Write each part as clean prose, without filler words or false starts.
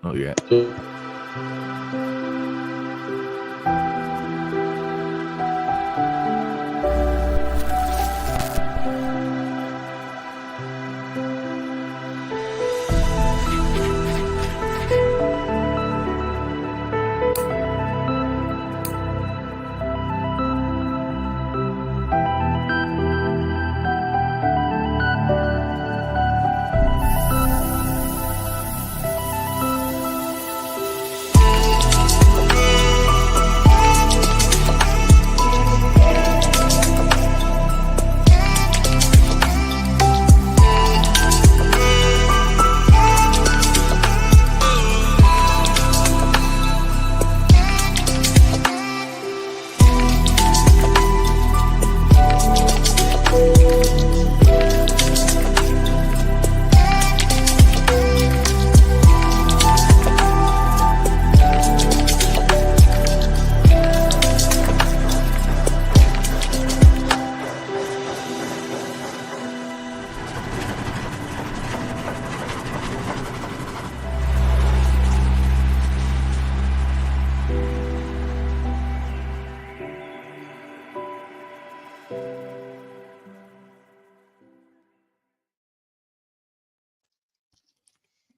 Not yet.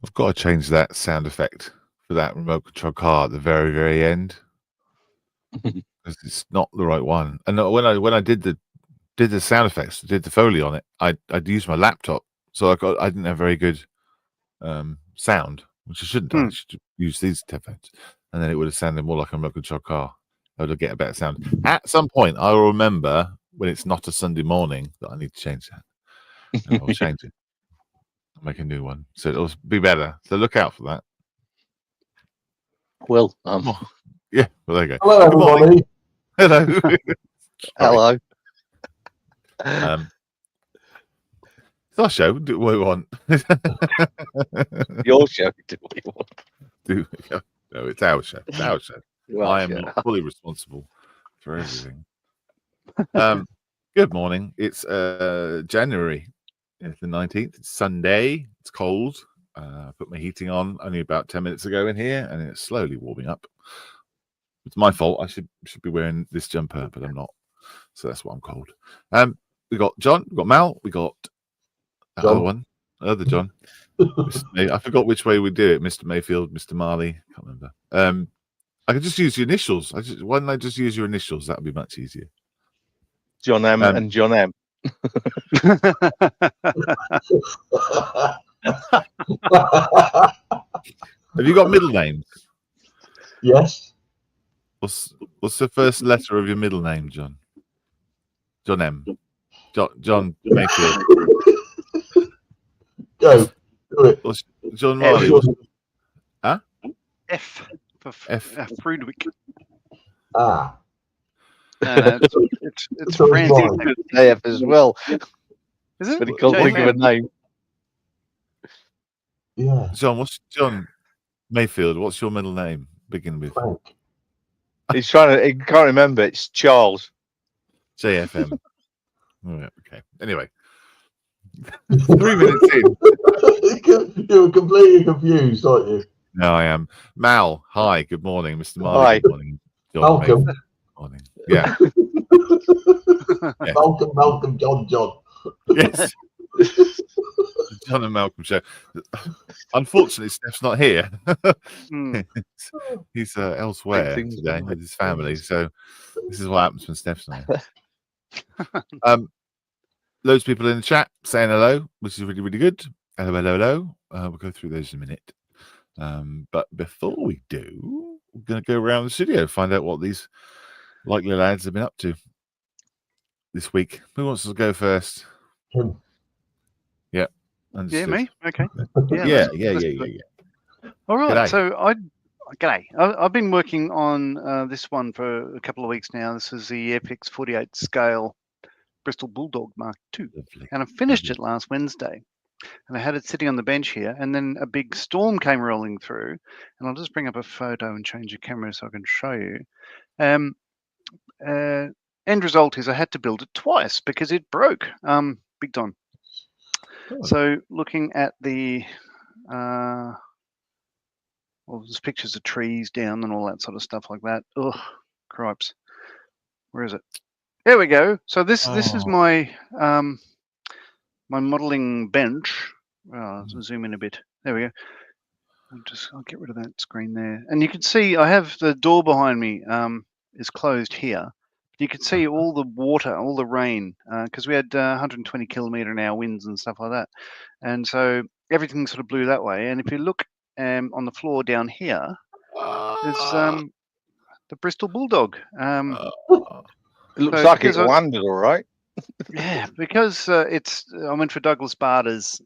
I've got to change that sound effect for that remote control car at the very, very end, because it's not the right one. And when I did the sound effects, did the Foley on it, I'd used my laptop, so I didn't have very good sound, which I shouldn't have. I should use these headphones, and then it would have sounded more like a remote control car. I would get a better sound. At some point, I will remember when it's not a Sunday morning that I need to change that. And I'll change it. I'll make a new one, so it'll be better. So look out for that. Well, yeah. Well, there you go. Hello, everybody. Hello. Hello. It's our show. Do what we want. Your show. Do what you want. No, it's our show. It's our show. I am not fully responsible for everything. Good morning. It's January the 19th. It's Sunday. It's cold. I put my heating on only about 10 minutes ago in here, and it's slowly warming up. It's my fault. I should be wearing this jumper, but I'm not. So that's why I'm cold. We got John. We got Mal. We got that other one. Other John. I forgot which way we do it. Mr. Mayfield, Mr. Marley. Can't remember. I could just use your initials. Why don't I just use your initials? That would be much easier. John M and John M. Have you got middle names? Yes. What's the first letter of your middle name, John? John M. John Mayfield. Go. Do it. What's John Marley? Huh? F. F. Friedrich. Ah. It's Francis. AF as well. Is it? But he can't think of a name. Yeah. John Mayfield? What's your middle name? Begin with. Frank. He's trying to. He can't remember. It's Charles. JFM. Oh, okay. Anyway, 3 minutes in. You were completely confused, aren't you? No, I am. Mal, hi. Good morning, Mr. Marley. Hi. Good morning. John Malcolm. Mayfield. Good morning. Yeah. Yeah. Malcolm, John. Yes. John and Malcolm show. Unfortunately, Steph's not here. He's elsewhere today with his family. So this is what happens when Steph's not here. Loads of people in the chat saying hello, which is really, really good. Hello. We'll go through those in a minute. But before we do, we're going to go around the studio, find out what these likely lads have been up to this week. Who wants to go first? Him. Yeah. Yeah, me. Okay. Yeah. All right. G'day. So g'day. I've been working on this one for a couple of weeks now. This is the Airfix 48 scale Bristol Bulldog Mark II, and I finished it last Wednesday. And I had it sitting on the bench here, and then a big storm came rolling through. And I'll just bring up a photo and change the camera so I can show you. End result is I had to build it twice because it broke big time. So looking at the well, there's pictures of trees down and all that sort of stuff like that. Ugh, cripes. Where is it? There we go. So this is my my modeling bench. I'll zoom in a bit. There we go. I'll get rid of that screen there. And you can see I have the door behind me is closed here. You can see all the water, all the rain, because we had 120 km/h winds and stuff like that. And so everything sort of blew that way. And if you look on the floor down here, there's the Bristol Bulldog. It looks like it landed all right. Yeah, because I went for Douglas Bader's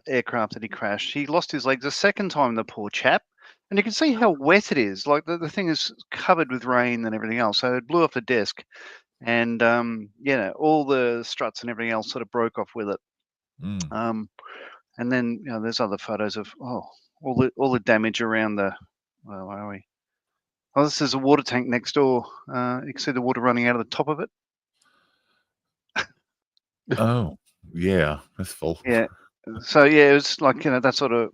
aircraft that he crashed. He lost his legs a second time, the poor chap. And you can see how wet it is. Like the thing is covered with rain and everything else. So it blew off the desk. And, all the struts and everything else sort of broke off with it. And then, there's other photos of, all the damage around the, where are we? Oh, this is a water tank next door. You can see the water running out of the top of it. Oh, yeah, that's full. Yeah. So it was like that sort of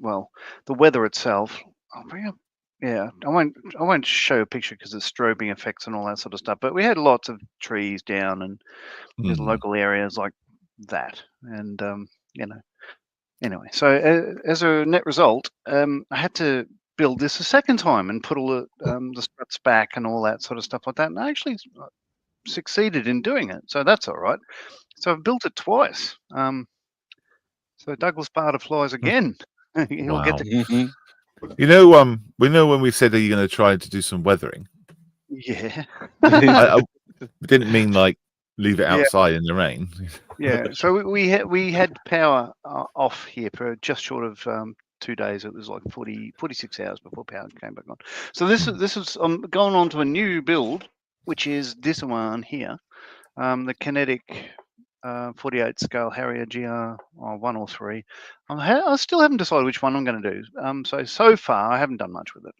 the weather itself. I'll bring up. Yeah, I won't show a picture because of strobing effects and all that sort of stuff. But we had lots of trees down and there's local areas like that, and Anyway, so as a net result, I had to build this a second time and put all the struts back and all that sort of stuff like that. And I actually succeeded in doing it, so that's all right. So I've built it twice. So Douglas Bader flies again. He'll get to. We know when we said, are you going to try to do some weathering? Yeah. I didn't mean like leave it outside in the rain. Yeah. So we had power off here for just short of 2 days. It was like 46 hours before power came back on. So this is going on to a new build, which is this one here, the Kinetic 48 scale Harrier GR 1 or 3. I still haven't decided which one I'm going to do. So far I haven't done much with it.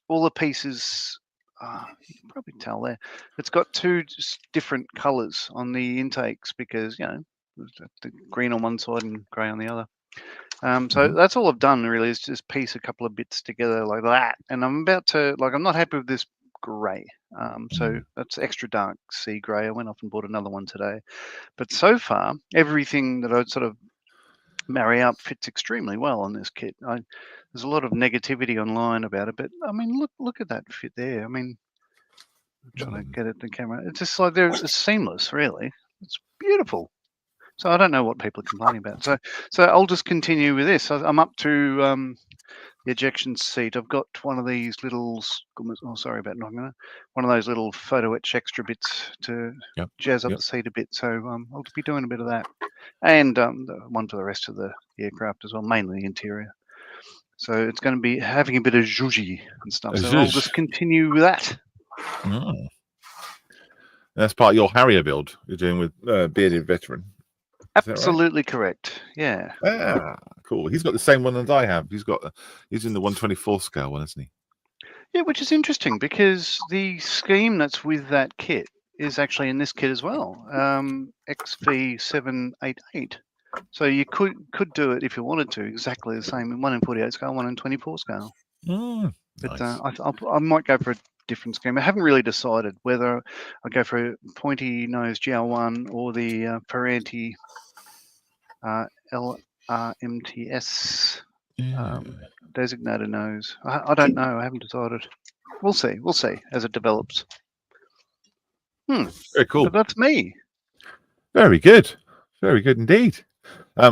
All the pieces, you can probably tell there, it's got two different colors on the intakes because the green on one side and grey on the other. So that's all I've done really, is just piece a couple of bits together like that. And I'm about to, I'm not happy with this grey. So that's extra dark sea grey. I went off and bought another one today. But so far, everything that I'd sort of marry up fits extremely well on this kit. There's a lot of negativity online about it, but I mean, look at that fit there. I mean, I'm trying to get it in the camera. It's just like it's seamless, really. It's beautiful. So I don't know what people are complaining about. So I'll just continue with this. I'm up to the ejection seat. I've got one of these little, sorry about knocking it, one of those little photo etch extra bits to jazz up the seat a bit. So I'll be doing a bit of that, and one for the rest of the aircraft as well, mainly the interior. So it's going to be having a bit of zhuzhy and stuff. So I'll just continue with that. That's part of your Harrier build you're doing with Bearded Veteran. Absolutely right? Correct. Yeah. Ah, cool. He's got the same one as I have. He's in the 1/24 scale one, isn't he? Yeah, which is interesting because the scheme that's with that kit is actually in this kit as well. XV788. So you could do it if you wanted to, exactly the same, 1 in 48 scale, 1 in 24 scale. But nice. I might go for a different scheme. I haven't really decided whether I go for a pointy nose GL1 or the Ferranti LRMTS designated nose. I don't know. I haven't decided. We'll see. We'll see as it develops. Very cool. But that's me. Very good. Very good indeed.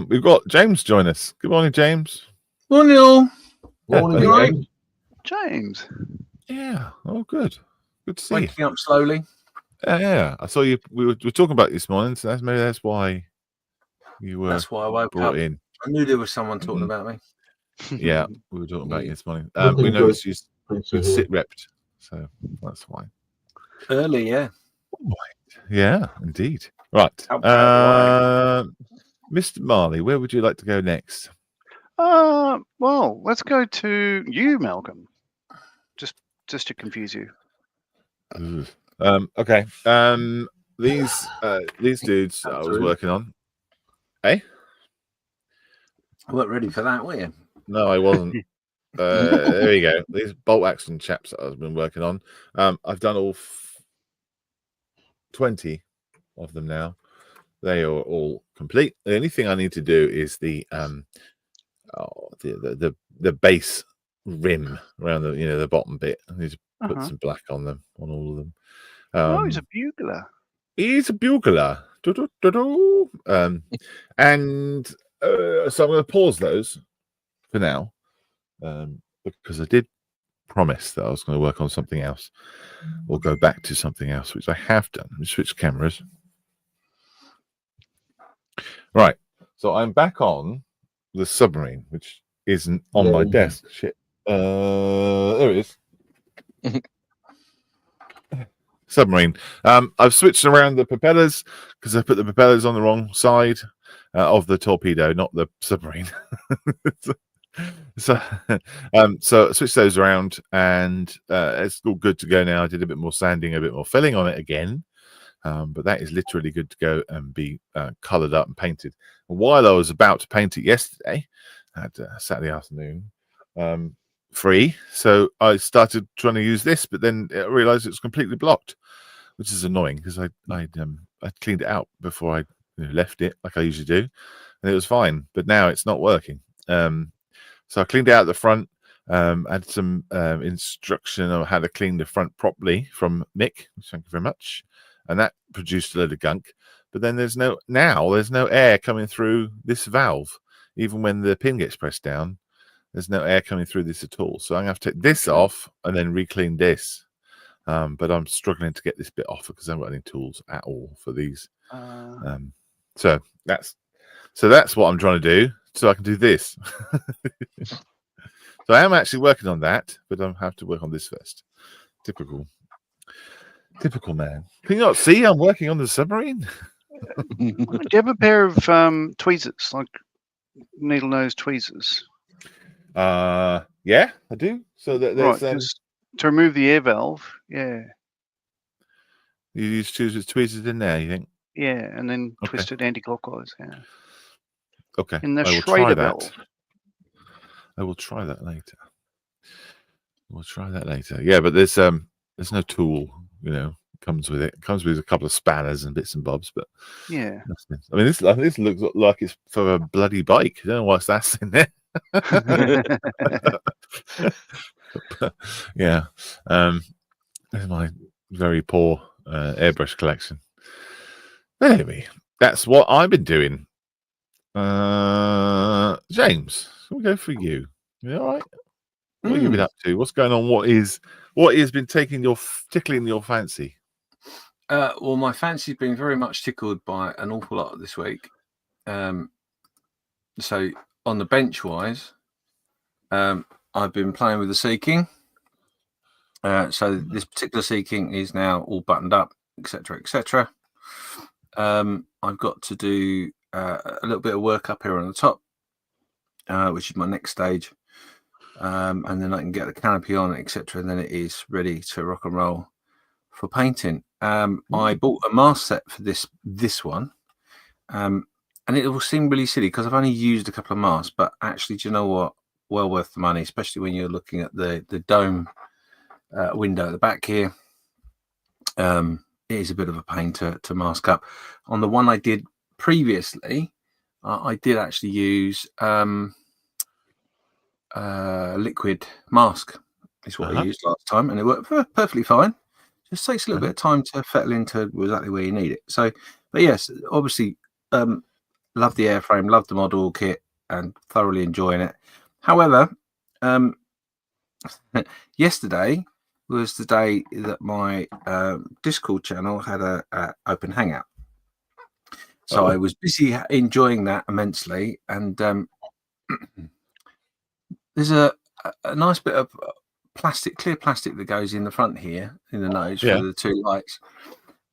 We've got James join us. Good morning, James. Morning, all. Morning, James. Yeah. Oh, good. Good to see Waking you. up slowly. Yeah. I saw you. We were talking about it this morning, so that's why you were. That's why I woke brought up. in. I knew there was someone talking about me. Yeah, we were talking about you this morning. Looking We noticed you good. sit repped, so that's why. Early, yeah. Yeah, indeed. Right. How bad Mr. Marley, where would you like to go next? Well, let's go to you, Malcolm. Just to confuse you. Okay. These dudes I was working on. I weren't ready for that, were you? No, I wasn't. there we go. These bolt action chaps that I've been working on. I've done all 20 of them now. They are all complete. The only thing I need to do is the base rim around the bottom bit. I need to put some black on them, on all of them. Oh, he's a bugler. He's a bugler. And so I'm going to pause those for now, because I did promise that I was going to work on something else or go back to something else, which I have done. Let me switch cameras. Right. So I'm back on the submarine, which isn't on my desk. Shit. There it is. Submarine. I've switched around the propellers because I put the propellers on the wrong side of the torpedo, not the submarine. So I switched those around, and it's all good to go now. I did a bit more sanding, a bit more filling on it again, but that is literally good to go and be coloured up and painted. And while I was about to paint it yesterday, at Saturday afternoon, free, so I started trying to use this, but then I realised it's completely blocked, which is annoying because I cleaned it out before I left it like I usually do, and it was fine. But now it's not working. So I cleaned it out at the front. Had some instruction on how to clean the front properly from Mick. Thank you very much. And that produced a load of gunk. But then there's no air coming through this valve, even when the pin gets pressed down. There's no air coming through this at all. So I'm going to have to take this off and then re-clean this. But I'm struggling to get this bit off because I haven't got any tools at all for these. So that's what I'm trying to do, so I can do this. So I am actually working on that, but I have to work on this first. Typical man. Can you not see I'm working on the submarine? Do you have a pair of tweezers, like needle nose tweezers? Yeah, I do. So there's right, to remove the air valve. Yeah. You use tweezers in there, you think? Yeah, and then twist it anti-clockwise. Yeah. Okay. In the I will try that. valve. I will try that later. We'll try that later. Yeah, but there's no tool, comes with it. It comes with a couple of spanners and bits and bobs, but yeah. I mean, this looks like it's for a bloody bike. I don't know what's that's in there. Yeah. This is my very poor airbrush collection. But anyway, that's what I've been doing. James, we'll go for you. You all right? What have you been up to? What's going on? What has been tickling your fancy? Well, my fancy's been very much tickled by an awful lot this week. So on the bench wise, I've been playing with the Sea King. So this particular Sea King is now all buttoned up, etc., etc. I've got to do a little bit of work up here on the top, which is my next stage, and then I can get the canopy on, etc. And then it is ready to rock and roll for painting. I bought a mask set for this one, and it will seem really silly because I've only used a couple of masks, but actually, do you know what? Well worth the money, especially when you're looking at the dome window at the back here. It is a bit of a pain to mask up. On the one I did previously, I did actually use liquid mask. Is what I used last time, and it worked perfectly fine. Just takes a little bit of time to settle into exactly where you need it. So, but yes, obviously, love the airframe, love the model kit, and thoroughly enjoying it. However, yesterday was the day that my Discord channel had a open hangout. So I was busy enjoying that immensely, and there's a nice bit of clear plastic that goes in the front here, in the nose for the two lights.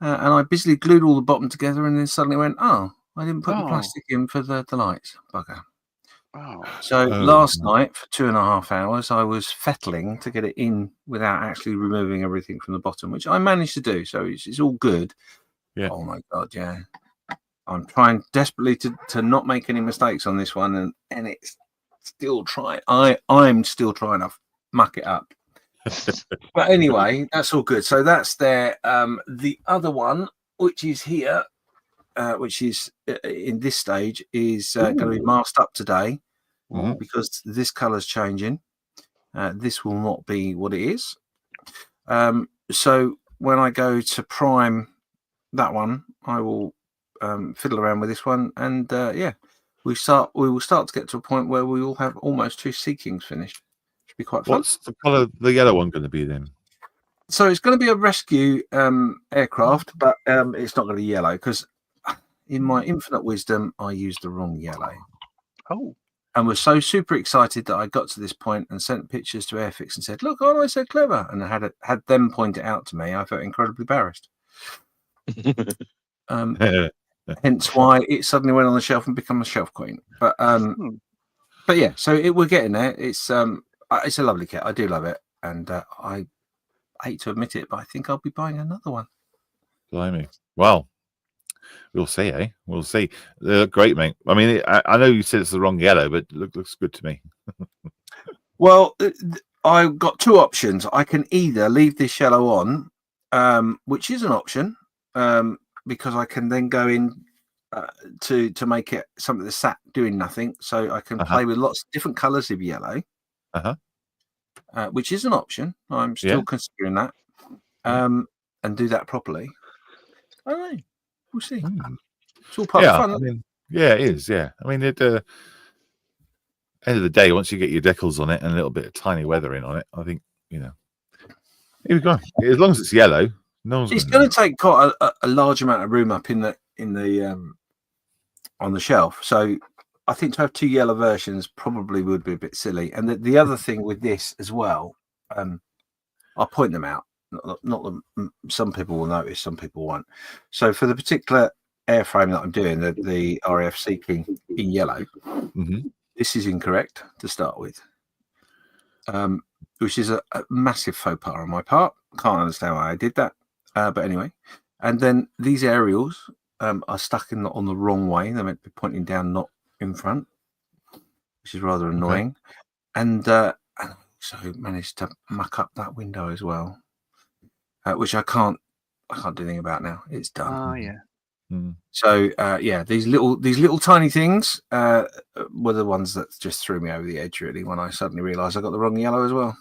And I busily glued all the bottom together, and then suddenly went, I didn't put the plastic in for the lights. Bugger. So last night for 2.5 hours, I was fettling to get it in without actually removing everything from the bottom, which I managed to do. So it's all good. Yeah. Oh my God, yeah. I'm trying desperately to not make any mistakes on this one, and it's still trying. I'm still trying to muck it up. But anyway, that's all good. So that's there. The other one, which is here, which is in this stage, is going to be masked up today because this colour's changing. This will not be what it is. So when I go to prime that one, I will fiddle around with this one, and yeah, we will start to get to a point where we will have almost 2 Seekings finished. Should be quite fun. What's the colour of the yellow one going to be then? So it's going to be a rescue aircraft, but it's not going to be yellow because, in my infinite wisdom, I used the wrong yellow. Oh. And was so super excited that I got to this point and sent pictures to Airfix and said, "Look, aren't I so clever?" And I had them point it out to me. I felt incredibly embarrassed. Hence why it suddenly went on the shelf and become a shelf queen. But yeah, so we're getting there. It's a lovely kit. I do love it, and I hate to admit it, but I think I'll be buying another one. Blimey. Well, we'll see, eh? We'll see. They look great, mate. I mean, I know you said it's the wrong yellow, but it looks good to me. Well, I've got 2 options. I can either leave this yellow on, which is an option, because I can then go in to make it something that's sat doing nothing. So I can play with lots of different colours of yellow, which is an option. I'm still considering that, and do that properly. I don't know. We'll see. It's all part of fun. I mean, yeah, it is. Yeah, I mean, at end of the day, once you get your decals on it and a little bit of tiny weathering on it, I think here we go. As long as it's yellow, no one's. It's going to take quite a large amount of room up in the on the shelf. So I think to have 2 yellow versions probably would be a bit silly. And the other thing with this as well, I'll point them out. Not that some people will notice, some people won't. So for the particular airframe that I'm doing, the RAF Seeking in yellow, this is incorrect to start with, which is a massive faux pas on my part. Can't understand why I did that, but anyway. And then these aerials are stuck on the wrong way. They're meant to be pointing down, not in front, which is rather annoying. And I also managed to muck up that window as well. Which I can't do anything about now. It's done. Oh yeah. So yeah, these little tiny things were the ones that just threw me over the edge really when I suddenly realised I got the wrong yellow as well.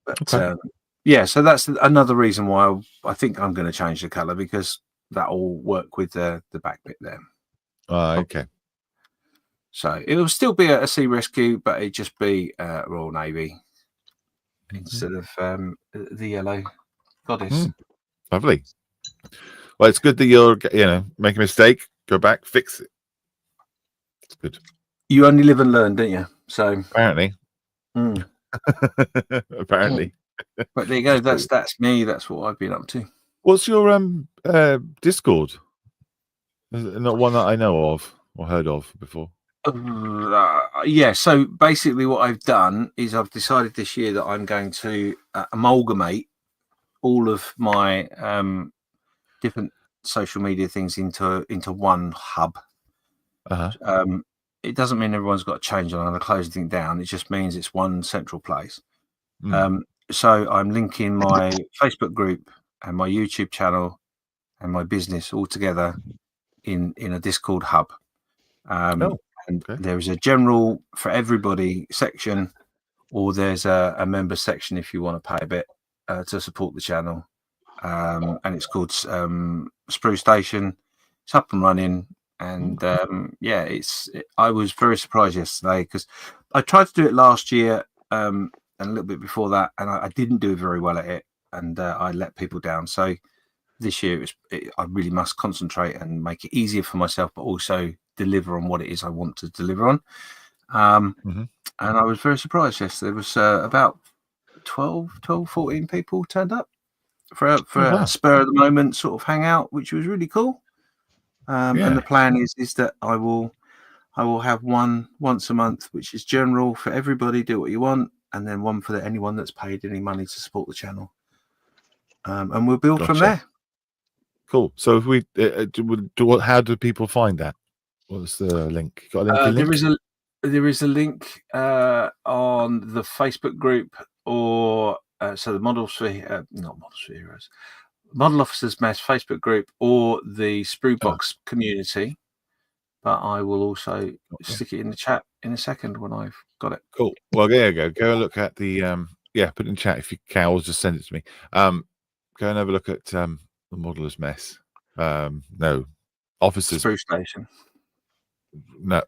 But yeah, so that's another reason why I think I'm going to change the colour, because that will work with the back bit there. Okay. So it will still be a sea rescue, but it'd just be Royal Navy instead of the yellow goddess. Lovely. Well, it's good that you're make a mistake, go back, fix it. It's good. You only live and learn, don't you? So apparently. Apparently. But there you go. That's me. That's what I've been up to. What's your Discord? Not one that I know of or heard of before. Yeah, so basically what I've done is I've decided this year that I'm going to amalgamate all of my different social media things into one hub. It doesn't mean everyone's got to change and I'm going to close everything down. It just means it's one central place. So I'm linking my Facebook group and my YouTube channel and my business all together in a Discord hub. And there is a general for everybody section, or there's a member section if you want to pay a bit to support the channel. And it's called Sprue Station. It's up and running. And yeah, I was very surprised yesterday because I tried to do it last year and a little bit before that, and I didn't do very well at it, and I let people down. So this year I really must concentrate and make it easier for myself, but also deliver on what it is I want to deliver on. And I was very surprised yesterday. There was about 14 people turned up for a spur of the moment sort of hangout, which was really cool. And the plan is that I will have one once a month, which is general for everybody, do what you want, and then one for anyone that's paid any money to support the channel. And we'll build from there. Cool. So if we how do people find that? What's the link? Got a link? there is a link on the Facebook group, or so the Model Officers Mess Facebook group, or the Sprue Box community. But I will also stick it in the chat in a second when I've got it. Cool. Well, there you go. Go and look at the put it in chat if you can, or just send it to me. Go and have a look at the Modeller's Mess. No, Officers Sprue Station. No,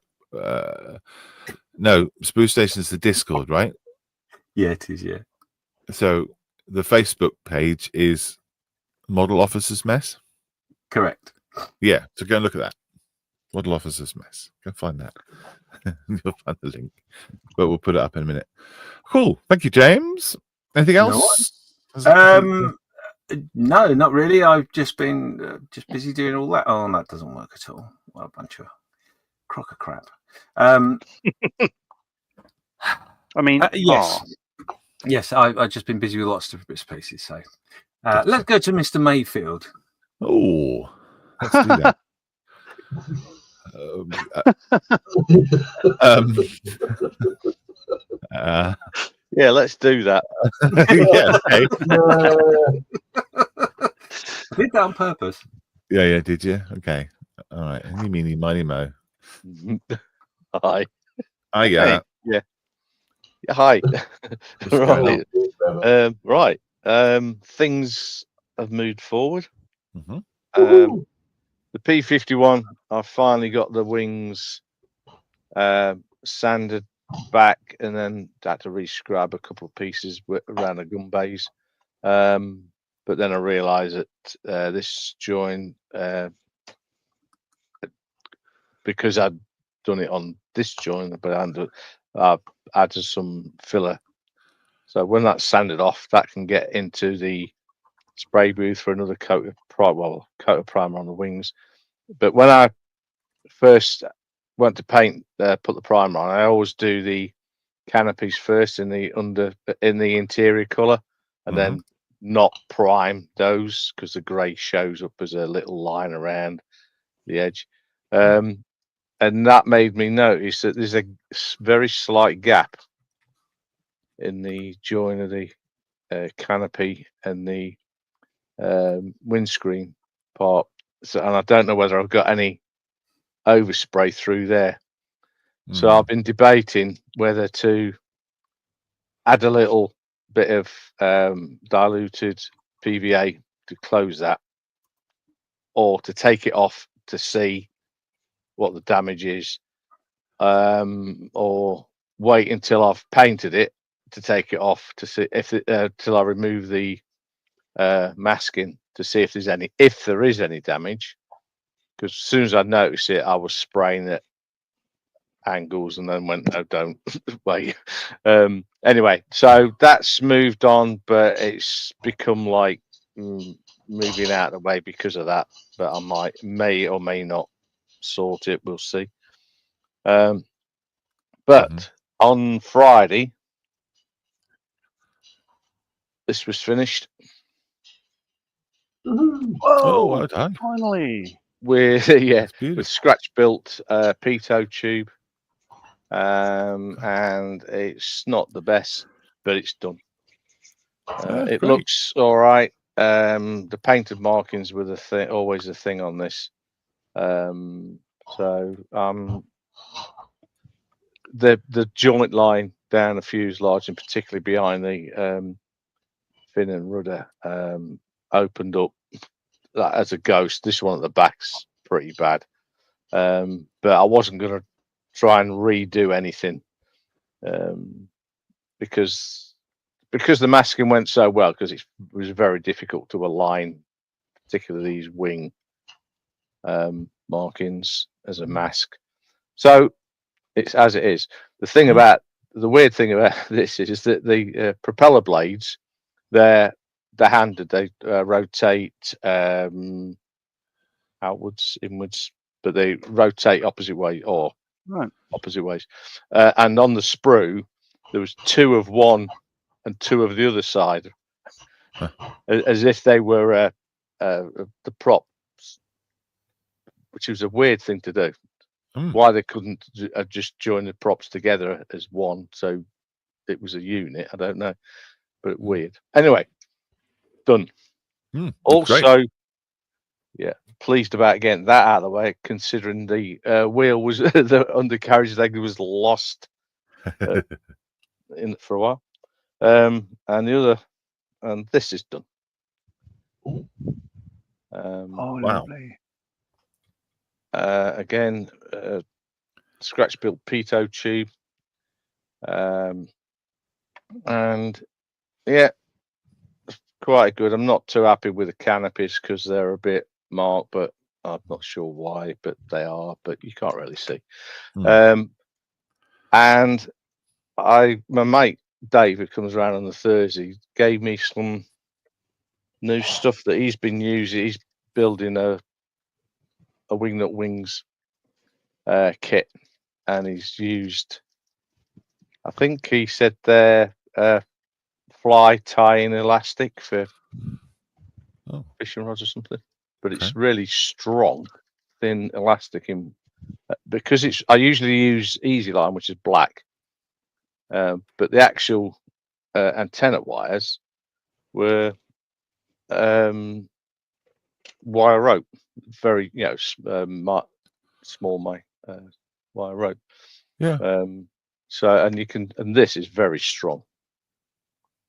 no. Sprue Station's the Discord, right? Yeah, it is. Yeah. So the Facebook page is Model Officers Mess. Correct. Yeah. So go and look at that. Model Officers Mess. Go find that. You'll find the link, but we'll put it up in a minute. Cool. Thank you, James. Anything else? No, not really. I've just been just busy doing all that. Oh, that doesn't work at all. What a bunch of crock of crap. I mean, yes. I've just been busy with lots of different bits and pieces. So let's go to Mr. Mayfield. Oh, let's do that. Yeah, let's do that. Yeah, okay. I did that on purpose. Yeah, did you? Okay. All right. Any meeny, miny, mo. Hi. Yeah. Yeah. Hi. Right. Things have moved forward. Mm-hmm. The P51, I finally got the wings sanded back, and then had to re-scrub a couple of pieces around the gun bays. But then I realised that this joint, because I'd done it on this joint, but I've added some filler. So when that's sanded off, that can get into the spray booth for another coat of primer on the wings. But when I first went to paint, put the primer on, I always do the canopies first in the interior colour, and then not prime those, because the grey shows up as a little line around the edge. And that made me notice that there's a very slight gap in the join of the canopy and the windscreen part. So, and I don't know whether I've got any overspray through there. So I've been debating whether to add a little bit of diluted PVA to close that, or to take it off to see what the damage is, or wait until I've painted it to take it off to see if till I remove the masking to see if there is any damage. Because as soon as I noticed it, I was spraying at angles and then went, no, don't wait. Anyway, so that's moved on, but it's become like moving out of the way because of that. But I may or may not sort it. We'll see. But on Friday, this was finished. Oh, well done. Finally. With scratch built pitot tube, and it's not the best, but it's done. It looks all right. The painted markings were always the thing on this. So the joint line down the fuselage, and particularly behind the fin and rudder, opened up as a ghost. This one at the back's pretty bad, but I wasn't going to try and redo anything, because the masking went so well, because it was very difficult to align, particularly these wing markings as a mask. So it's as it is. The weird thing about this is that the propeller blades, they're handed. They rotate outwards, inwards, but they rotate opposite way, or opposite ways. And on the sprue, there was 2 of one and 2 of the other side, as if they were the props, which was a weird thing to do. why they couldn't just join the props together as one, so it was a unit. I don't know, but weird. Anyway, done. Also, yeah, pleased about getting that out of the way, considering the wheel was the undercarriage leg was lost in for a while. And the other, and this is done. Oh, Wow. lovely. Again, scratch built pitot tube, and yeah, quite good. I'm not too happy with the canopies because they're a bit marked, but I'm not sure why, but they are, but you can't really see. And my mate Dave, who comes around on the Thursday, gave me some new stuff that he's been using. He's building a wingnut wings kit, and he's used, I think he said there, fly tying elastic for fishing rods or something, but it's really strong, thin elastic in because it's. I usually use Easy Line, which is black, but the actual antenna wires were wire rope, very small wire rope. So and you can, and this is very strong.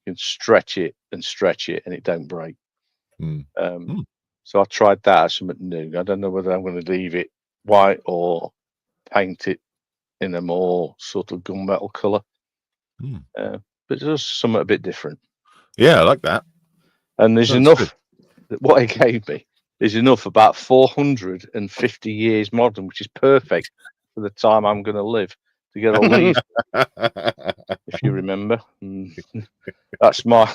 You can stretch it and it don't break. So I tried that as something new. I don't know whether I'm going to leave it white or paint it in a more sort of gunmetal colour. But it's just something a bit different. Yeah, I like that. And there's enough. What he gave me is enough about 450 years modern, which is perfect for the time I'm going to live to get all these. If you remember, that's my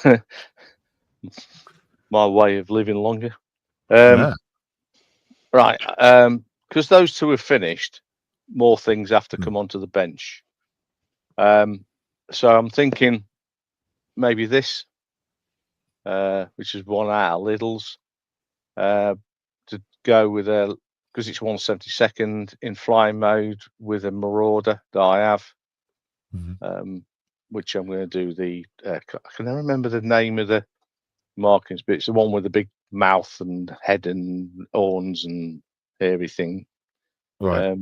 way of living longer. Right, because those two are finished, more things have to come onto the bench. So I'm thinking maybe this, which is one out of Lidl's, to go with a, because it's 1/72 in flying mode with a Marauder that I have, which I'm going to do the. I can never remember the name of the markings, but it's the one with the big mouth and head and horns and everything. Right.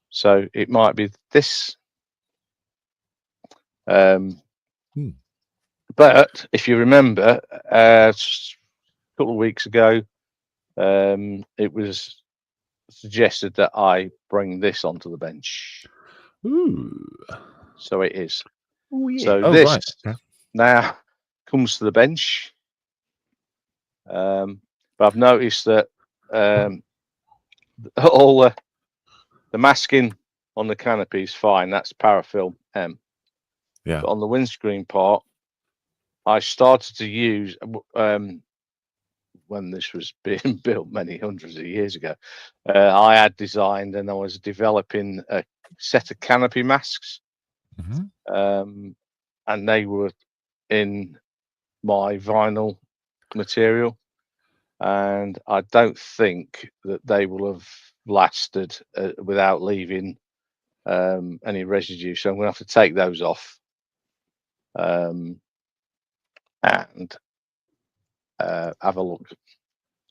So it might be this. But if you remember, a couple of weeks ago, it was suggested that I bring this onto the bench. So it is. So this now comes to the bench. But I've noticed that all the masking on the canopy is fine. That's parafilm M. Yeah. But on the windscreen part, I started to use when this was being built many hundreds of years ago. I had designed and I was developing a set of canopy masks, and they were in my vinyl material, and I don't think that they will have lasted without leaving any residue. So I'm going to have to take those off and have a look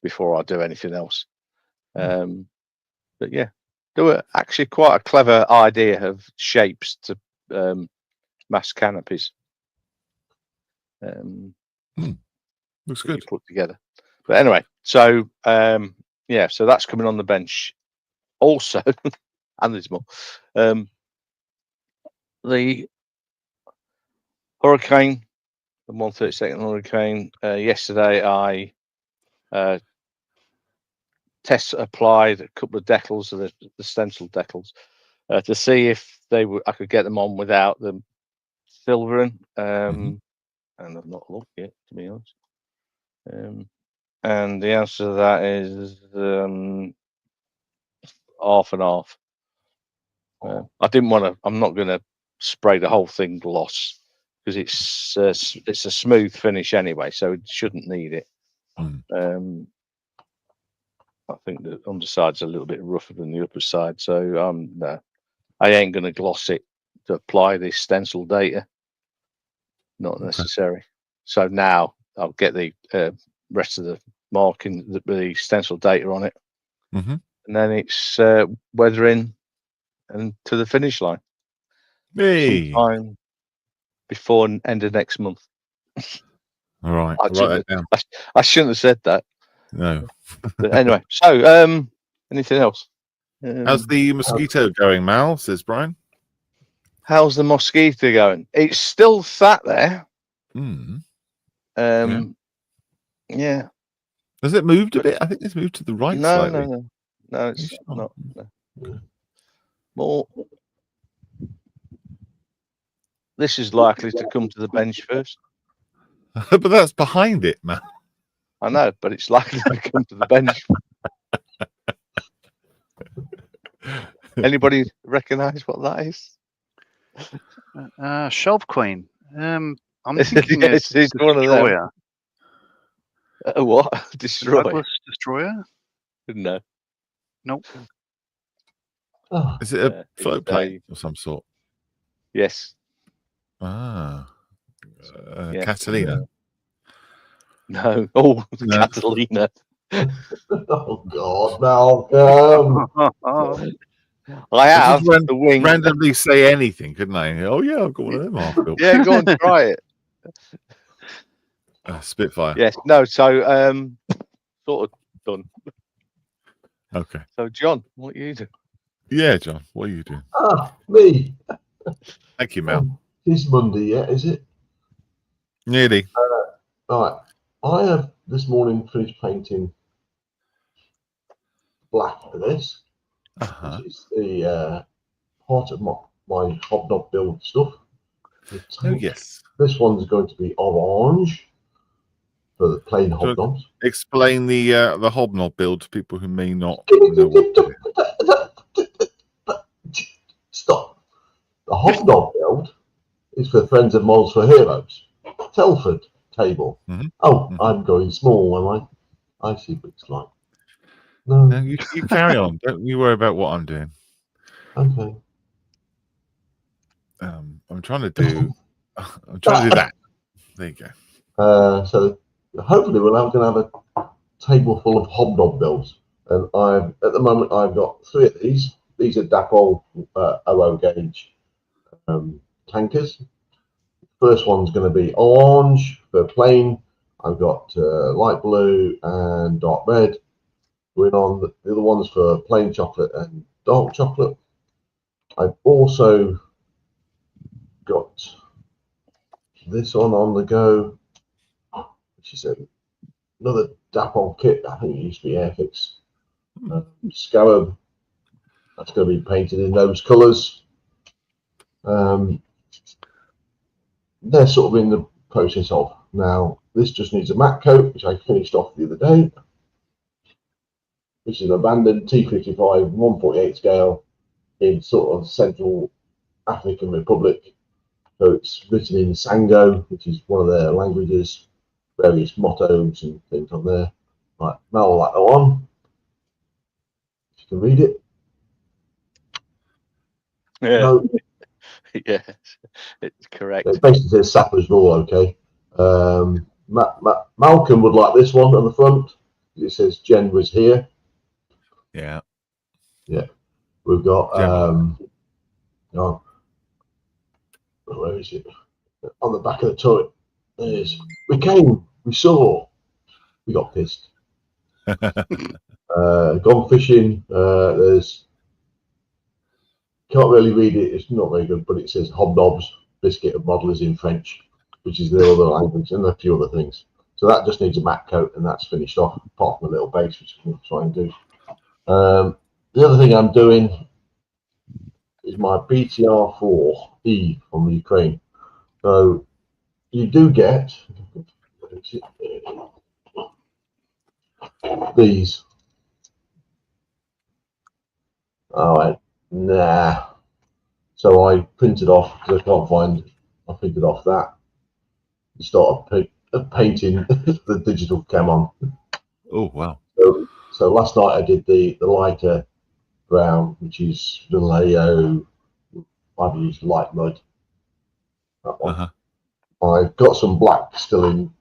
before I do anything else. But yeah, there were actually quite a clever idea of shapes to mask canopies. Looks good. Put together. But anyway, so yeah, so that's coming on the bench. Also, and there's more. The Hurricane, the 132nd Hurricane. Yesterday, I test applied a couple of decals of the stencil decals to see if I could get them on without them silvering. And I've not looked yet, to be honest. And the answer to that is half and half. I didn't want to. I'm not going to spray the whole thing gloss because it's a smooth finish anyway, so it shouldn't need it. I think the underside's a little bit rougher than the upper side, so no, I ain't going to gloss it to apply this stencil data. Not necessary. So now I'll get the rest of the marking, the stencil data on it, and then it's weathering and to the finish line. Hey. Sometime before end of next month. All right. Write that down. I shouldn't have said that. No. But anyway, so anything else? How's the mosquito going, Mal? Says Brian. How's the mosquito going? It's still sat there. Yeah. Has it moved a bit? I think it's moved to the right slightly. No, it's not. No. More. This is likely to come to the bench first. But that's behind it, man. I know, but it's likely to come to the bench. Anybody recognise what that is? Shelf Queen. I'm thinking Yes, it's one of them. Destroyer. What? Destroyer? Douglas Destroyer? No. Nope. Is it a It's float plane of some sort? Yes. Ah. Yeah. Catalina. No. Oh, No. Catalina. Oh God, Malcolm. I have Just the wing. randomly say anything, couldn't I? Oh yeah, I've got one of them half built. Yeah, go and try it. Spitfire. Yes. No. So sort of done. Okay. So John, what you do? Yeah, John. What are you doing? Me. Thank you, Mel. It's Monday yet, is it? Nearly. Right. I have this morning finished painting black for this, which is the part of my hobnob build stuff. Oh yes. This one's going to be orange for the plain hobnobs. Explain the hobnob build to people who may not know what to do. Stop. The hobnob build is for Friends of Models for Heroes. Telford table. Oh, I'm going small, am I? I see what it's like. No, you carry on. Don't you worry about what I'm doing. Okay. I'm trying to do that. There you go. So hopefully we're now going to have a table full of hobnob builds. And at the moment I've got 3 of these. These are Dapol 00 gauge tankers. First one's going to be orange for plain. I've got light blue and dark red. Going on the other ones for plain chocolate and dark chocolate. I've also got this one on the go, which is another Dapol kit. I think it used to be Airfix. Scarab. That's going to be painted in those colours. They're sort of in the process of. Now, this just needs a matte coat, which I finished off the other day. Which is an abandoned T-55 1.8 scale in sort of Central African Republic. So it's written in Sango, which is one of their languages, various mottos and things on there. Right, now I'll let that on. You can read it. Yeah. No. Yes, it's correct. It basically says Sapper's Rule, okay. Malcolm would like this one on the front. It says Jen was here. Yeah. Yeah. We've got oh, where is it? On the back of the turret. There it is. We came, we saw, we got pissed. Gone fishing. There's can't really read it, it's not very good, but it says hobnobs, biscuit of modelers in French, which is their other language, and a few other things. So that just needs a matte coat, and that's finished off, apart from a little base, which I'm going to try and do. The other thing I'm doing is my BTR-4E from the Ukraine. So you do get these. All right. Nah. So I printed off, because I can't find, I printed off that. Started painting the digital cam on. Oh, wow. So last night I did the lighter brown, which is Vallejo. I've used light mud. That one. I've got some black still in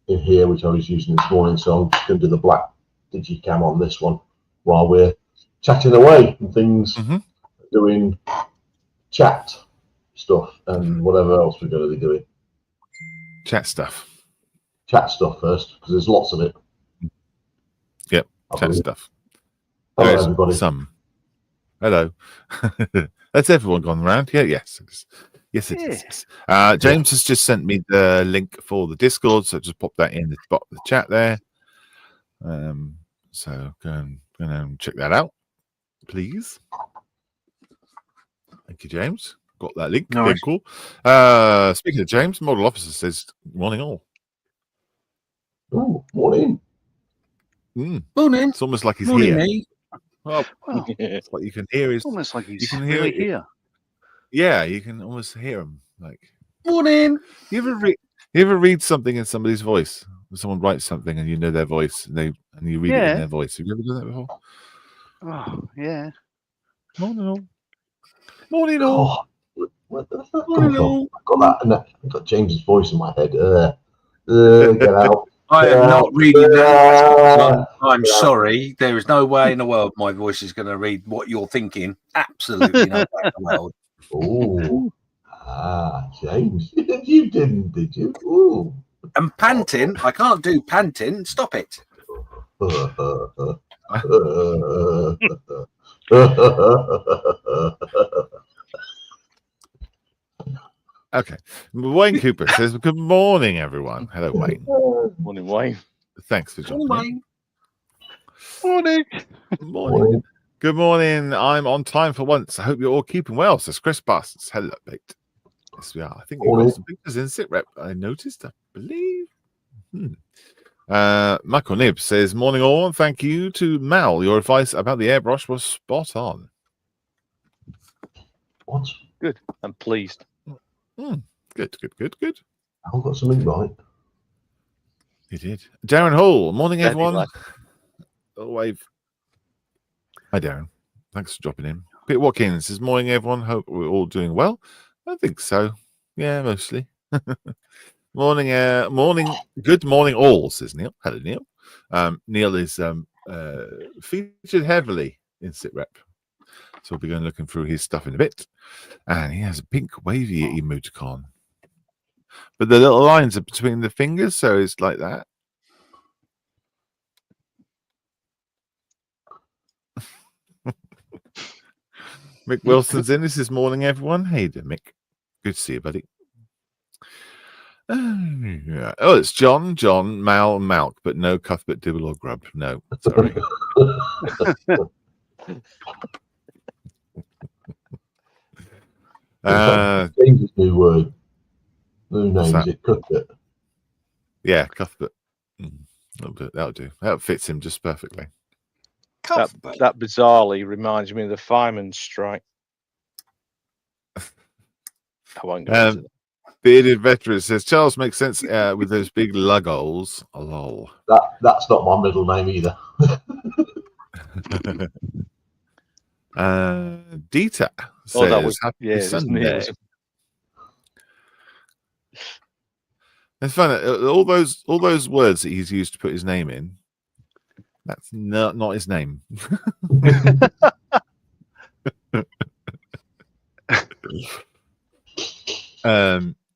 here, which I was using this morning. So I'm just going to do the black digicam on this one while we're chatting away and things, doing chat stuff and whatever else we're going to be doing. Chat stuff. Chat stuff first, because there's lots of it. Yep, chat stuff. Hello, There's everybody. some. Hello. That's everyone gone around. Yeah, yes. Yes, it is. Yes. James has just sent me the link for the Discord, so just pop that in the bottom of the chat there. So go and check that out, please. Thank you, James. Got that link. No Very cool. Speaking of James, Model Officer says, morning all. Oh, morning. Morning. It's almost like he's Morning, here. mate. Well, it's like you can hear his. Almost like he's you can really hear here. Yeah, you can almost hear him. Like, morning. You ever read something in somebody's voice? When someone writes something and you know their voice, and you read it in their voice. Have you ever done that before? Oh, yeah. Morning all. Morning all. Where the fuck come from? I got that, and I got James's voice in my head. Get out. I am not reading that. I'm sorry. There is no way in the world my voice is going to read what you're thinking. Absolutely no way in the world. Oh, James, you didn't, did you? Ooh. And panting, I can't do panting. Stop it. Okay. Wayne Cooper says, good morning, everyone. Hello, Wayne. Morning, Wayne. Thanks for joining. Morning. Morning. Good morning. I'm on time for once. I hope you're all keeping well, says Chris Bastards. Hello, mate. Yes, we are. I think you've got some pictures in SITREP. I noticed, I believe. Michael Nibb says, morning all, and thank you to Mal. Your advice about the airbrush was spot on. What? Good. I'm pleased. Good. I've got something right. You did. Darren Hall, morning, everyone. Wave. Hi, Darren. Thanks for dropping in. Peter Watkins says, morning, everyone. Hope we're all doing well. I think so. Yeah, mostly. Morning. Good morning, all, says Neil. Hello, Neil. Neil is featured heavily in SITREP. So we'll be going looking through his stuff in a bit. And he has a pink wavy emoticon. But the little lines are between the fingers, so it's like that. Mick Wilson's in. This is morning, everyone. Hey there, Mick. Good to see you, buddy. Oh, it's John, Mal, Malk, but no Cuthbert, Dibble, or Grub. No, sorry. James's new word. New name, is it Cuthbert? Yeah, Cuthbert. That'll do. That fits him just perfectly. That bizarrely reminds me of the fireman's strike. I won't go into that. Bearded Veteran says, Charles makes sense with those big lug holes. Lol. That's not my middle name either. Dita says, happy Sunday. It's funny. All those words that he's used to put his name in, that's not his name.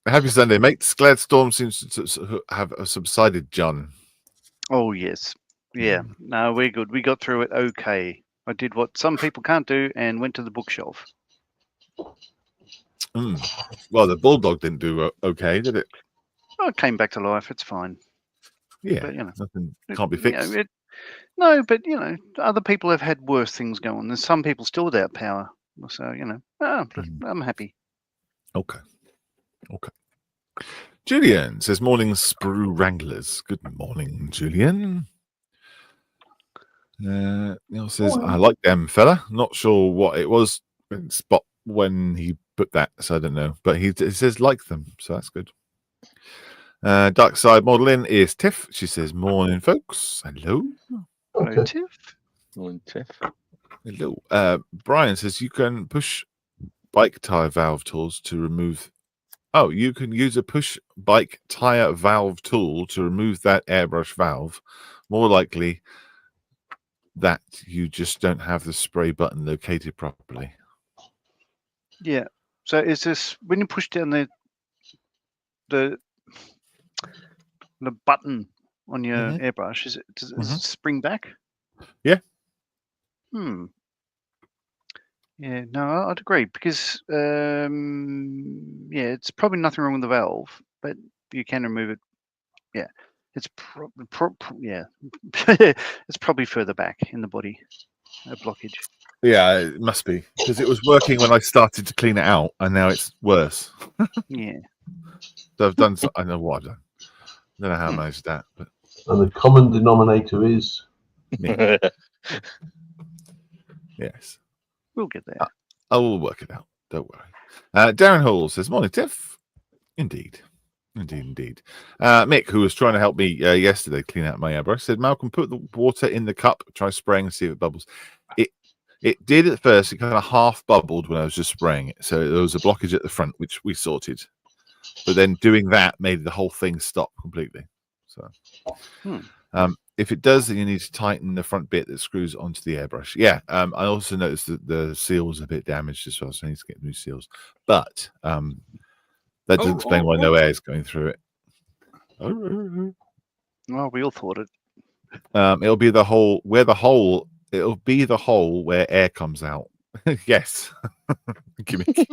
Happy Sunday, mates. Glad storm seems to have subsided, John. Oh, yes. Yeah. No, we're good. We got through it okay. I did what some people can't do and went to the bookshelf. Well, the bulldog didn't do okay, did it? Oh, it came back to life. It's fine. Yeah, but, nothing can't be fixed. No, but other people have had worse things going. There's some people still without power. So I'm happy. Okay. Julian says, morning, Sprue Wranglers. Good morning, Julian. Neil says, I like them, fella. Not sure what it was spot when he put that, so I don't know. But he says like them, so that's good. Dark Side Modeling is Tiff. She says, morning, folks. Hello. Okay. Hello, Tiff. Morning, Tiff. Hello. Brian says you can push bike tire valve tools to remove. Oh, you can use a push bike tire valve tool to remove that airbrush valve. More likely that you just don't have the spray button located properly. Yeah. So is this when you push down the button on your airbrush? Does it spring back? Yeah. Yeah. No, I'd agree because yeah, it's probably nothing wrong with the valve, but you can remove it. Yeah. It's yeah. It's probably further back in the body, a blockage. Yeah, it must be because it was working when I started to clean it out, and now it's worse. Yeah. So I've done. I know what I've done. I don't know how I managed that, but And the common denominator is yes, We'll get there. I will work it out. Don't worry. Darren Hall says, "Morning, Tiff." Indeed. Mick, who was trying to help me yesterday clean out my airbrush, said, "Malcolm, put the water in the cup. Try spraying and see if it bubbles." It did at first. It kind of half bubbled when I was just spraying it. So there was a blockage at the front, which we sorted. But then doing that made the whole thing stop completely. So if it does, then you need to tighten the front bit that screws onto the airbrush. Yeah. I also noticed that the seal was a bit damaged as well, so I need to get new seals. But that doesn't explain why no air is going through it. Well, we all thought it. It'll be the hole where the hole. It'll be the hole where air comes out. Yes. Gimmick.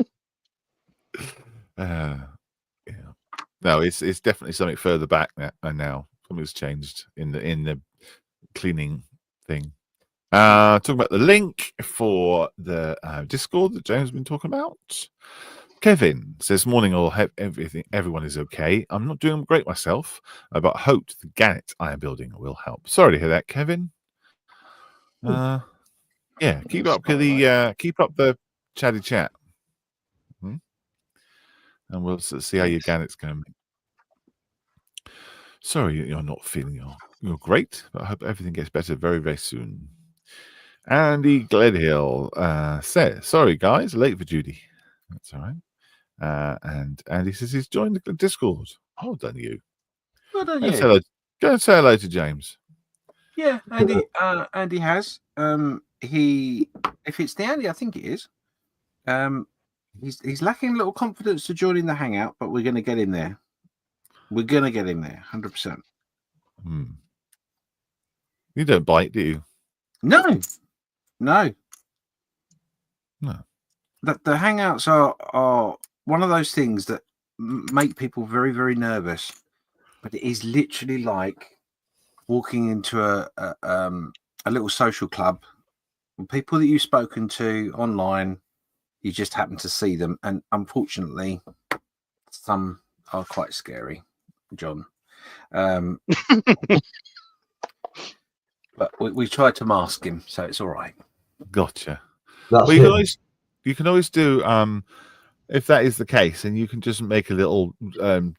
Yeah. No, it's definitely something further back now. Something's changed in the cleaning thing. Talking about the link for the Discord that James has been talking about. Kevin says, "Morning all. Everyone is okay. I'm not doing great myself, but I hope the Gannet I am building will help." Sorry to hear that, Kevin. Yeah, keep up the chatty chat, and we'll see how your Gannet's going. Sorry, you're not feeling you're great, but I hope everything gets better very, very soon. Andy Gledhill says, "Sorry guys, late for Judy." That's all right. And Andy says he's joined the Discord. Well done, you. Well done, Go you. and say hello to James. Yeah, Andy has. If it's the Andy, I think it is. He's lacking a little confidence to join in the hangout, but we're going to get him there. We're going to get him there, 100%. You don't bite, do you? No. The hangouts are one of those things that make people very, very nervous, but it is literally like walking into a little social club. People that you've spoken to online, you just happen to see them, and unfortunately, some are quite scary, John. But we tried to mask him, so it's all right. Gotcha. That's Well, you can always do if that is the case, and you can just make a little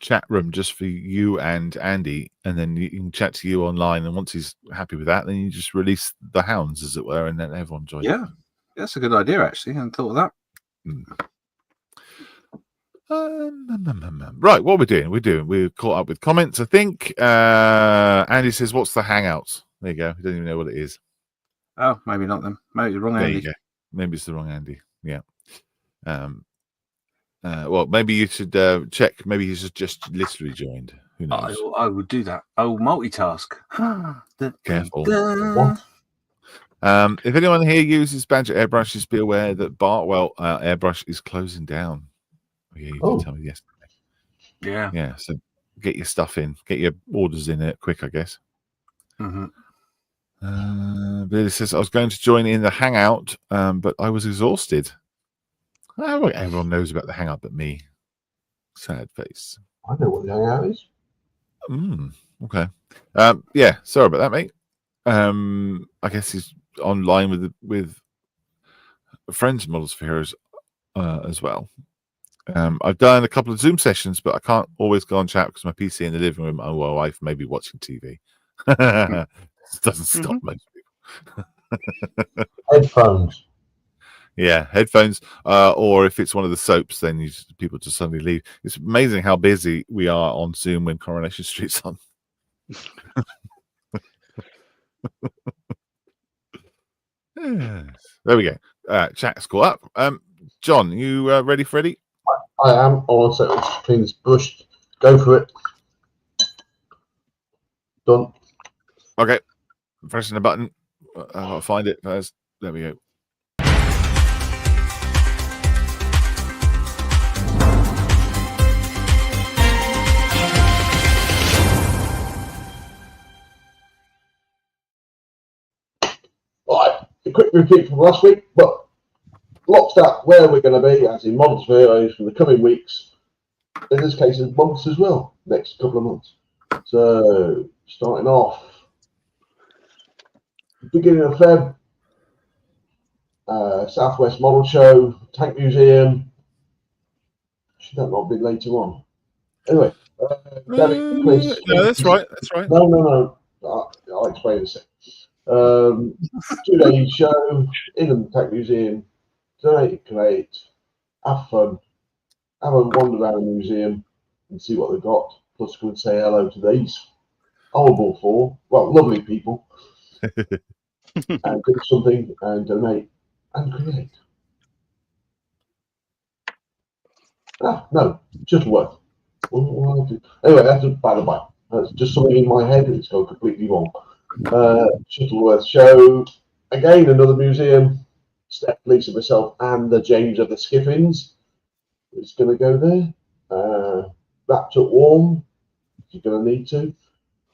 chat room just for you and Andy, and then you can chat to you online. And once he's happy with that, then you just release the hounds, as it were, and then everyone joins. Yeah, that's a good idea. Actually, I hadn't thought of that. Right, what we're caught up with comments, I think. Andy says, "What's the Hangouts?" There you go. He doesn't even know what it is. Oh, maybe not them. Maybe the wrong There Andy. you go. Maybe it's the wrong Andy. Yeah. Well, maybe you should check. Maybe he's just literally joined. Who knows? I would do that. I will multitask. Careful. If anyone here uses Badger airbrushes, be aware that Bartwell airbrush is closing down. Yeah, you did tell me yesterday. Yeah. So get your stuff in, get your orders in it quick, I guess. Billy says, "I was going to join in the hangout, but I was exhausted." Everyone knows about the hangout but me. Sad face. I know what the hangout is. Okay. Yeah, sorry about that, mate. I guess he's online with friends models for heroes as well. I've done a couple of Zoom sessions, but I can't always go on chat because my PC in the living room and my wife may be watching TV. It doesn't stop most people. Headphones. Yeah, headphones, or if it's one of the soaps, then people just suddenly leave. It's amazing how busy we are on Zoom when Coronation Street's on. Yes. There we go. Chat's caught up. John, you ready, Freddie? I am. All I said was clean this bush. Go for it. Done. Okay. Pressing the button. I've got to find it first. There we go. Right, a quick repeat from last week, but locked up where we're going to be, as in months videos for the coming weeks. In this case, it's months as well, next couple of months. So, starting off, beginning of Feb, Southwest Model Show, Tank Museum. Should that not be later on? Anyway, no, that's right. That's right. No. I'll explain in a second. 2 days show in the Tank Museum. Donate, create, have fun, have a wander around the museum and see what they've got. Plus, go and say hello to these horrible four, well, lovely people, and do something and donate and create. No, just worth. Anyway, that's by the by. That's just something in my head. It's gone completely wrong. Shuttleworth show again, another museum. Steph, Lisa, myself, and the James of the Skiffins is going to go there. Wrapped up warm. You're going to need to.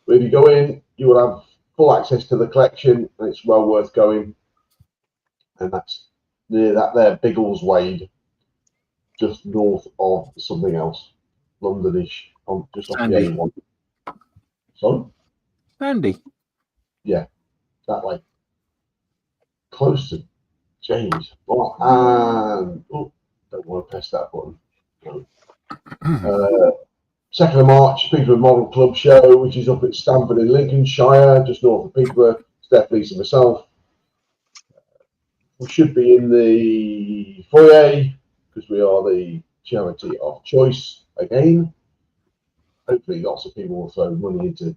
But if you go in, you will have full access to the collection, and it's well worth going. And that's near that there, Biggles Wade, just north of something else, Londonish, just off the A1. Sorry? Sandy. Yeah, that way. Close to James. Oh, and don't want to press that button. No. 2nd of March, Peterborough Model Club Show, which is up at Stamford in Lincolnshire, just north of Peterborough. Steph, Lisa, myself. We should be in the foyer because we are the charity of choice again. Hopefully, lots of people will throw money into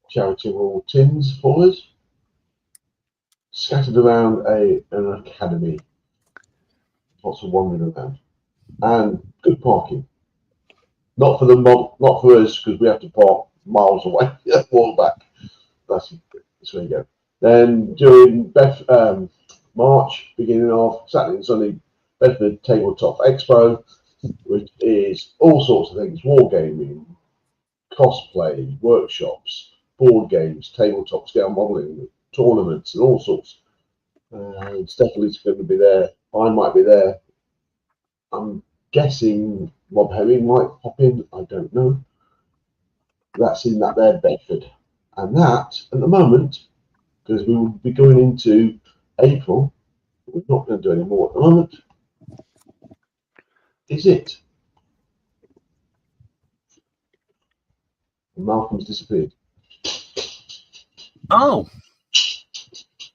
charitable tins for us. Scattered around an academy. Lots of wandering around. And good parking. Not for us, because we have to park miles away. Walk back. That's where you go. Then during March, beginning of Saturday and Sunday, Bedford Tabletop Expo, which is all sorts of things: wargaming, cosplay, workshops, board games, tabletop scale modelling, tournaments, and all sorts. Stephanie's going to be there. I might be there. I'm guessing Rob Herring might pop in. I don't know. That's in that there Bedford. And that, at the moment, because we will be going into April, we're not going to do any more at the moment. Is it? Malcolm's disappeared. Oh.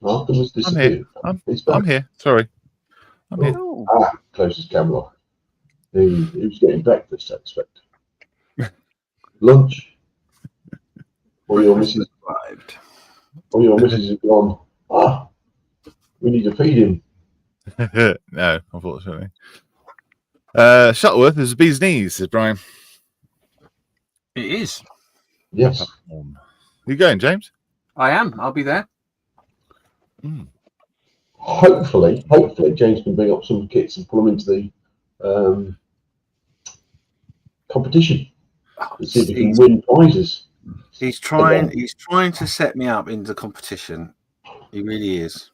Malcolm has disappeared. I'm here. Sorry. I'm here. Close his camera off. He was getting breakfast, I expect. Lunch. Or your missus arrived. Or your missus has gone, we need to feed him. No, unfortunately. Shuttleworth is a bee's knees, says Brian. It is. Yes. You going, James? I am. I'll be there. Hopefully, James can bring up some kits and pull them into the competition to see if he can win prizes. He's trying to set me up into competition. He really is.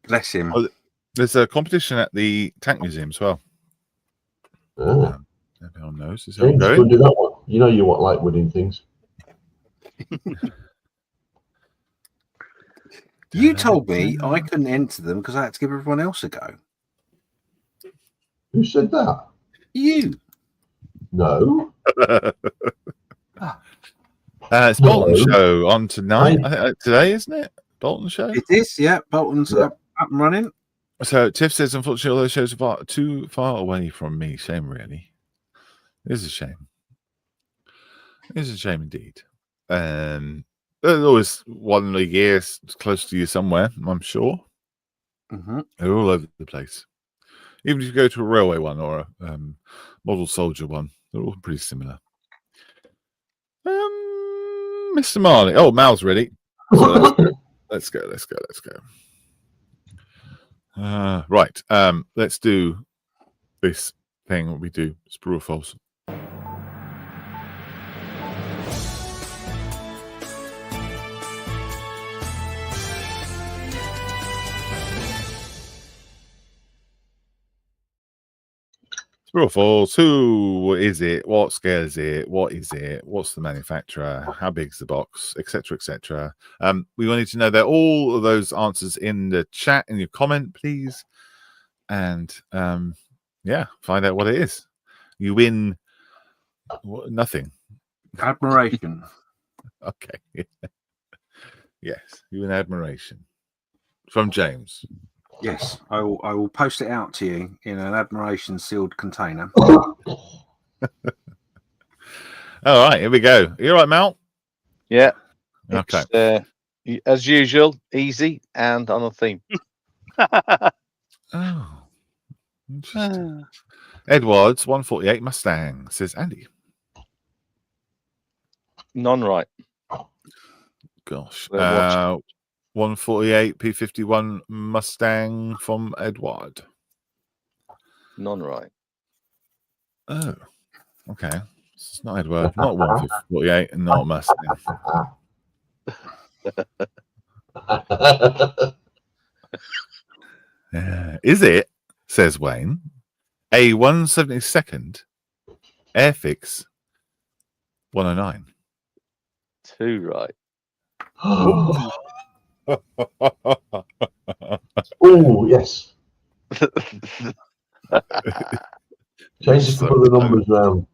Bless him. Oh, there's a competition at the Tank Museum as well. Everyone knows. Is James going? Do that one. You know you like winning things. You told me I couldn't enter them because I had to give everyone else a go. Who said that? You. No. It's Bolton Show on tonight. Today, isn't it? Bolton show? It is, yeah. Bolton's up and running. So Tiff says, unfortunately, all those shows are too far away from me. Shame, really. It is a shame. It is a shame indeed. There's always one a year close to you somewhere, I'm sure. Mm-hmm. They're all over the place. Even if you go to a railway one or a model soldier one, they're all pretty similar. Mr. Marley. Oh, Mal's ready. So let's go. Right. Let's do this thing we do. It's true or false. True or false? Who is it? What scale is it? What is it? What's the manufacturer? How big is the box? Etc. Etc. We wanted to know that all of those answers in the chat, in your comment, please. And yeah, find out what it is. You win nothing. Admiration. Okay. Yes, you win admiration from James. Yes, I will post it out to you in an admiration sealed container. All right, here we go. You all right, Mal? Yeah. Okay. It's, as usual, easy and on a theme. Oh, interesting. Edwards 148 Mustang, says Andy. None right. Gosh. They're 148 P51 Mustang from Edward. None right. Oh, okay. It's not Edward, not 148, and not Mustang. Is it, says Wayne, a 172nd Airfix 109? 2 right. Oh, yes. Change a couple of the numbers around.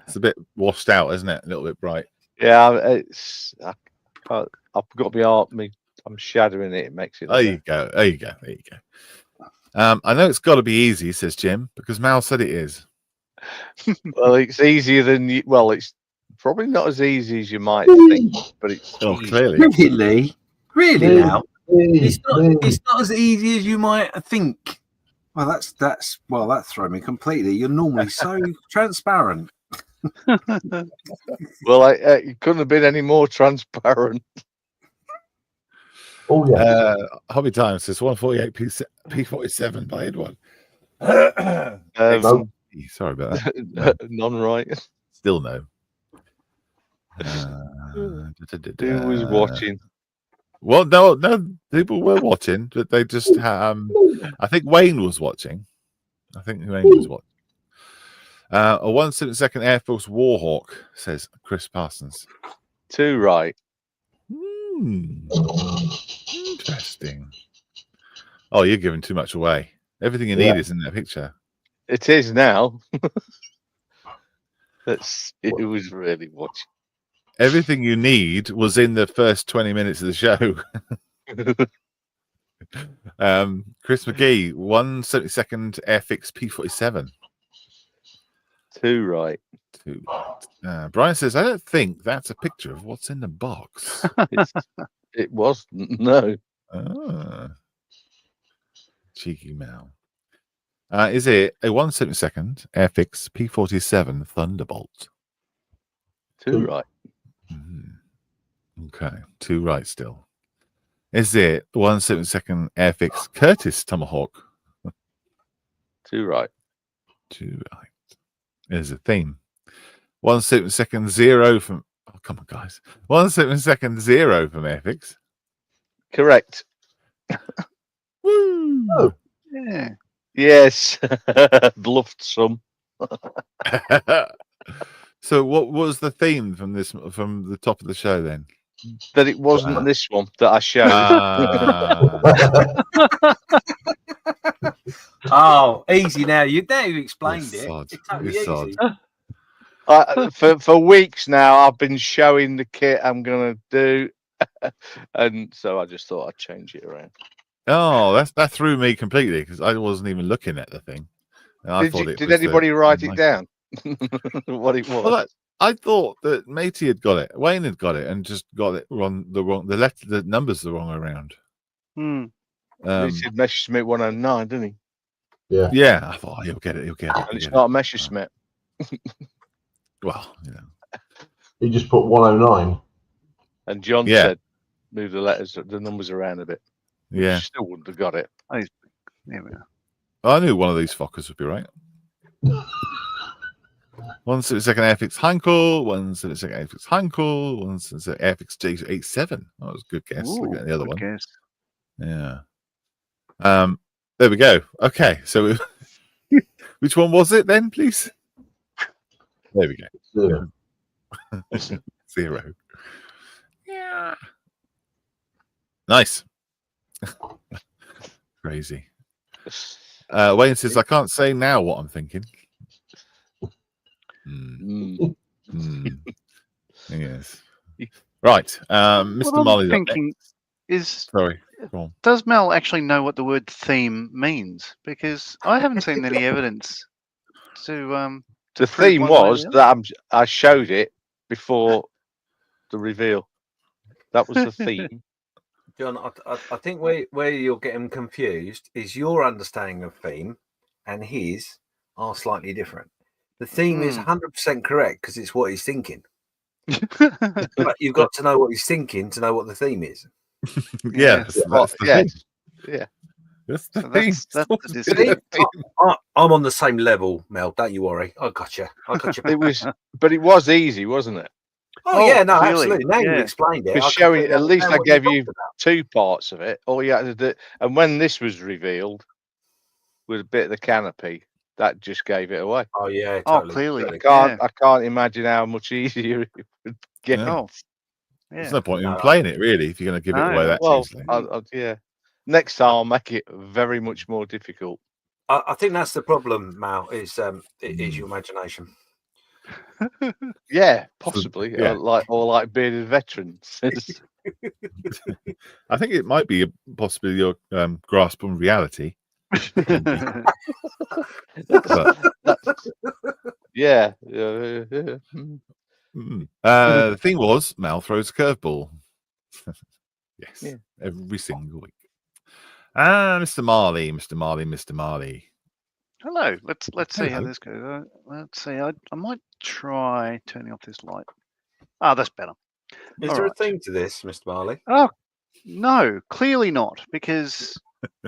It's a bit washed out, isn't it? A little bit bright. Yeah, it's. I've got my art. I'm shadowing it. It makes it. There you go. There you go. There you go. I know it's got to be easy, says Jim, because Mal said it is. Well, it's easier than you. Well, it's probably not as easy as you might think, but it's. Oh, easy. clearly. Really now. It's not as easy as you might think. Well, that threw me completely. You're normally so transparent. Well, it couldn't have been any more transparent. Oh, yeah. Hobby Time says 148 P47 by Edward. Sorry about that. None right. Still no. Who was watching? Well, no, people were watching, but they just I think Wayne was watching. A 172nd Air Force Warhawk, says Chris Parsons. 2 right. Interesting. Oh, you're giving too much away. Everything you need is in that picture. It is now. It was really watching. Everything you need was in the first 20 minutes of the show. Chris McGee, 172nd Airfix P47. 2 right. 2. Brian says, I don't think that's a picture of what's in the box. It wasn't. No. Cheeky Mal. Is it a 172nd Airfix P47 Thunderbolt? 2 right. Okay, 2 right still. Is it 172nd Airfix Curtis Tomahawk? 2 right. 2 right. There's a theme. 172nd Zero from. Oh, come on, guys. 172nd Zero from Airfix. Correct. Woo! Oh. Yeah. Yes. Bluffed some. So, what was the theme from the top of the show then? That it wasn't this one that I showed. Oh, easy now. You've explained it. Sod. It's totally You're easy. For weeks now, I've been showing the kit I'm going to do, And so I just thought I'd change it around. Oh, that threw me completely because I wasn't even looking at the thing. And I thought it Did was anybody write it mic. down? What it was? Well, I thought that Matey had got it, Wayne had got it, and just got it the numbers the wrong way around. Hmm. He said Messerschmitt 109, didn't he? Yeah. Yeah, I thought he'll get it. And it's not Messerschmitt. Well, you know. He just put 109. And John Yeah. said, move the numbers around a bit. Yeah. Still wouldn't have got it. There we are. I knew one of these fuckers would be right. 172nd Airfix Heinkel, 172nd Airfix Heinkel, 172nd Airfix J87. That was a good guess. Look at the other one. Guess. Yeah. There we go. Okay, so which one was it then, please? There we go. 0. Yeah. Nice. Crazy. Wayne says, I can't say now what I'm thinking. Yes. Right. Mr. Molly. Thinking is, sorry. Go on. Does Mel actually know what the word theme means? Because I haven't seen any evidence to the theme was that I showed it before the reveal. That was the theme. John, I think where you're getting confused is your understanding of theme and his are slightly different. The theme is 100% correct because it's what he's thinking. But you've got to know what he's thinking to know what the theme is. Yeah, that's the thing. Yeah. That's the thing. I'm on the same level, Mel. Don't you worry. I got you. But it was easy, wasn't it? Oh yeah, no, absolutely. Now you've explained it. Showing at least I gave you 2 parts of it. All you had to do, and when this was revealed with a bit of the canopy, that just gave it away. Oh yeah, totally. Oh, clearly. I can't imagine how much easier it would get. Yeah. There's no point in playing it really if you're going to give it away that easily. Yeah. Next time I'll make it very much more difficult. I think that's the problem, Mal. Is your imagination. Yeah, possibly. Yeah. Like bearded veterans. I think it might be possibly your grasp on reality. Yeah. The thing was, Mal throws a curveball. Yes, yeah. Every single week. Mr. Marley. Hello. Let's see how this goes. Let's see. I might try turning off this light. That's better. Is there a theme to this, Mr. Marley? Oh no, clearly not, because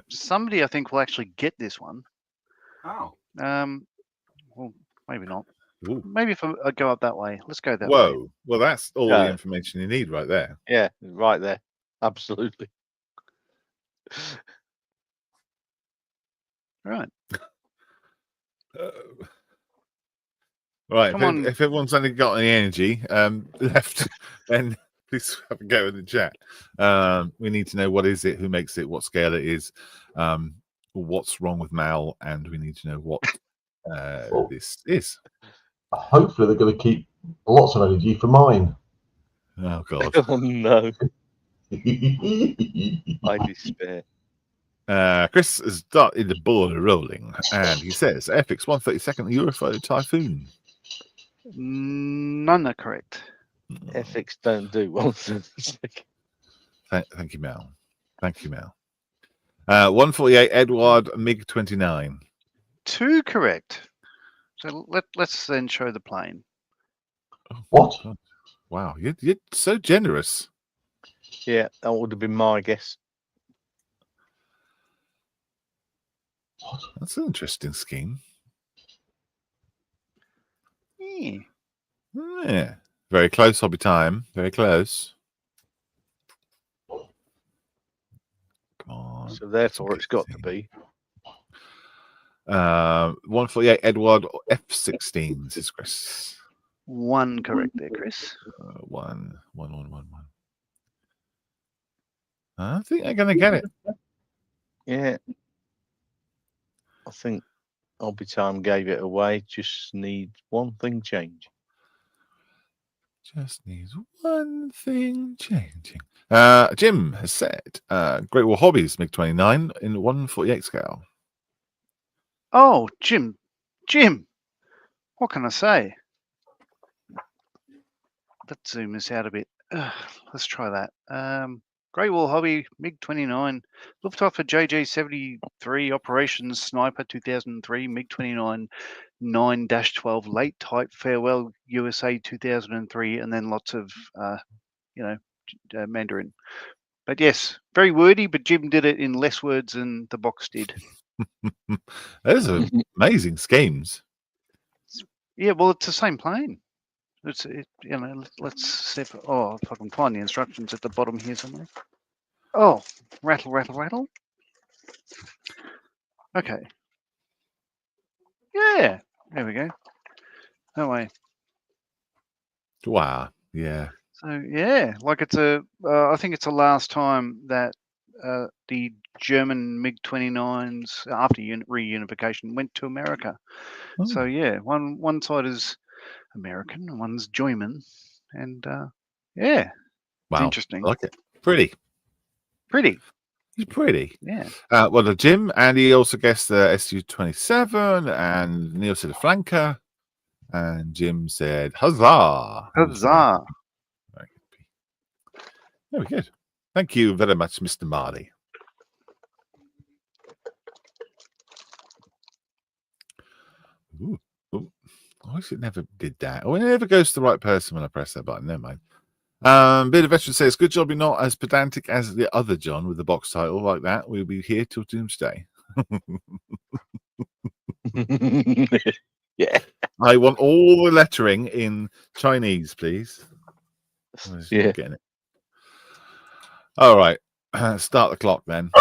somebody I think will actually get this one. Oh. Well, maybe not. Ooh. Maybe if I go up that way. Let's go that way. Whoa. Well, that's all the information you need right there. Yeah, right there. Absolutely. Right. Right. If everyone's only got any energy left, then please have a go in the chat. We need to know what is it, who makes it, what scale it is, what's wrong with Mal, and we need to know what this is. Hopefully they're going to keep lots of energy for mine. Oh God. Oh no. I despair. Chris has started the ball rolling, and he says FX 132nd UFO Typhoon. None are correct. FX don't do 132nd. Thank you, Mel. 148 Edward MiG 29. 2 correct. So let's then show the plane. What? Wow, you're so generous. Yeah, that would have been my guess. What? That's an interesting scheme. Yeah. Very close, hobby time. Very close. Come on. So therefore it's got to be 148 Edward F-16, says Chris. 1 correct there, Chris. 1. I think they're going to get it. Yeah. I think Hobby Time gave it away. Just need one thing change. Just needs one thing changing. Jim has said, Great War Hobbies, MiG-29 in 1/48 scale. Oh, Jim, what can I say? Let's zoom this out a bit. Let's try that. Great Wall Hobby, MiG-29, Luftwaffe JJ-73 Operations Sniper 2003, MiG-29 9-12 late type farewell USA 2003, and then lots of, Mandarin. But yes, very wordy, but Jim did it in less words than the box did. Those are amazing schemes. Yeah, well, it's the same plane. Let's step. Oh, if I can find the instructions at the bottom here somewhere. Oh, rattle. Okay. Yeah, there we go. No way. Wow. Yeah. So yeah, like it's I think it's the last time that the German MiG-29s after reunification went to America. Oh. So yeah, one side is American and one's German, and yeah, it's Wow. interesting. I like it. Pretty. He's pretty. Yeah. Well, the Jim, and he also guessed the Su-27, and Neil said a flanker, and Jim said huzzah. Huzzah. Very good. Thank you very much, Mr. Marley. Ooh. I wish it never did that. Oh, it never goes to the right person when I press that button. Never mind. Bit of veteran says, good job you're not as pedantic as the other John with the box title like that. We'll be here till doomsday. Yeah. I want all the lettering in Chinese, please. Yeah. Getting it. All right. Start the clock then.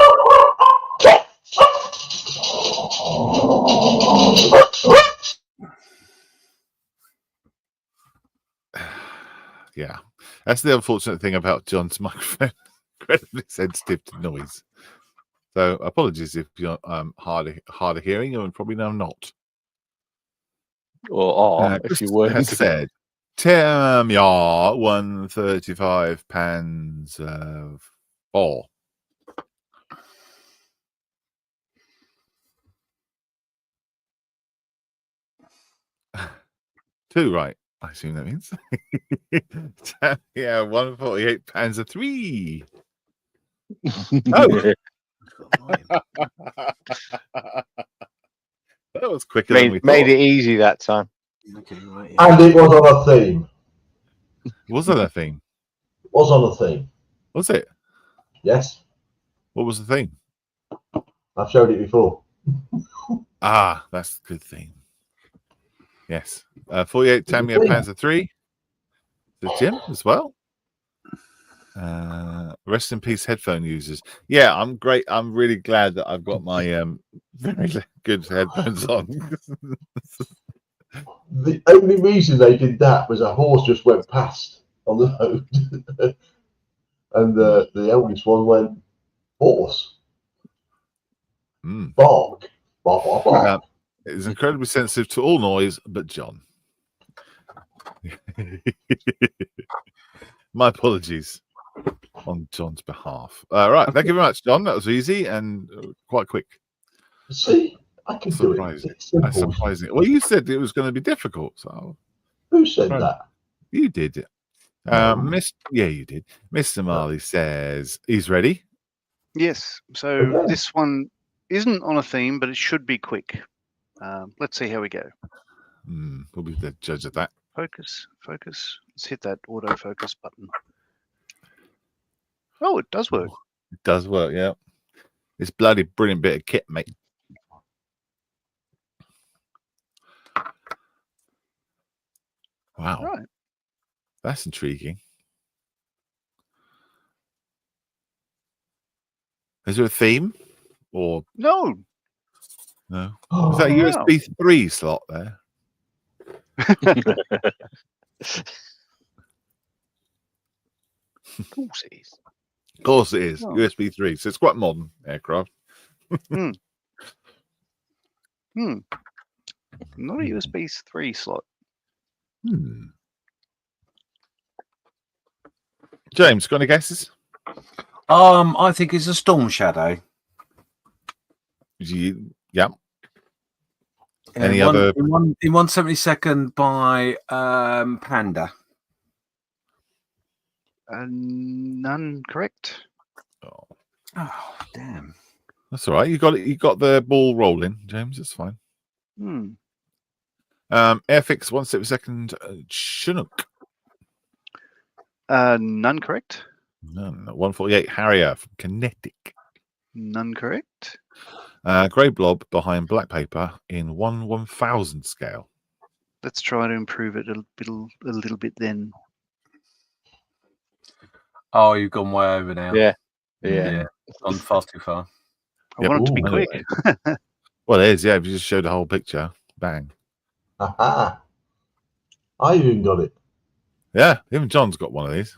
Yeah. That's the unfortunate thing about John's microphone. Incredibly sensitive to noise. So apologies if you're harder hearing, and probably now not. Or if you weren't. Has said, Termjar 135 Panzer 4. Two, right? I assume that means. Yeah, 148 Panzer 3. Oh. That was quicker than we thought. Made it easy that time. Okay, right. Yeah. And it was on a theme. Was that a theme? Was on a theme. Was it? Yes, What was the theme? I've showed it before. Ah, that's a good theme. Yes. 48 Tamiya Panzer 3. The Jim as well. Rest in peace, headphone users. Yeah, I'm great. I'm really glad that I've got my very good headphones on. The only reason they did that was a horse just went past on the road. And the eldest one went, horse. Bark. Bark, bark, bark. It's incredibly sensitive to all noise but John. My apologies on John's behalf. Right, thank you very much, John. That was easy and quite quick. See, I can do it. It's simple. That's surprising. Well, you said it was going to be difficult. So who said that? You did it. Yeah, you did. Mr. Marley says he's ready. Yes. So this one isn't on a theme, but it should be quick. Let's see how we go. We'll be the judge of that. Focus. Let's hit that autofocus button. Oh, it does work. It does work, yeah. It's bloody brilliant bit of kit, mate. Wow. Right. That's intriguing. Is there a theme? Or no? No. Is that a USB 3 slot there? Of course it is. Of course it is. Oh. USB 3. So it's quite modern aircraft. Not a USB 3 slot. James, got any guesses? I think it's a storm shadow. Yeah. In Any one, other? in 1/72nd by Panda. None correct. Oh, damn. That's all right. You got it. You got the ball rolling, James. It's fine. Airfix 1/72nd Chinook. None correct. None. 148 Harrier from Kinetic. None correct. Grey blob behind black paper in 1/1000 scale. Let's try to improve it a little bit then. Oh, you've gone way over now. Yeah. It's gone far too far. I want it to be Ooh, quick. Well, it is. Yeah, if you just showed the whole picture, bang. Aha. I even got it. Yeah, even John's got one of these.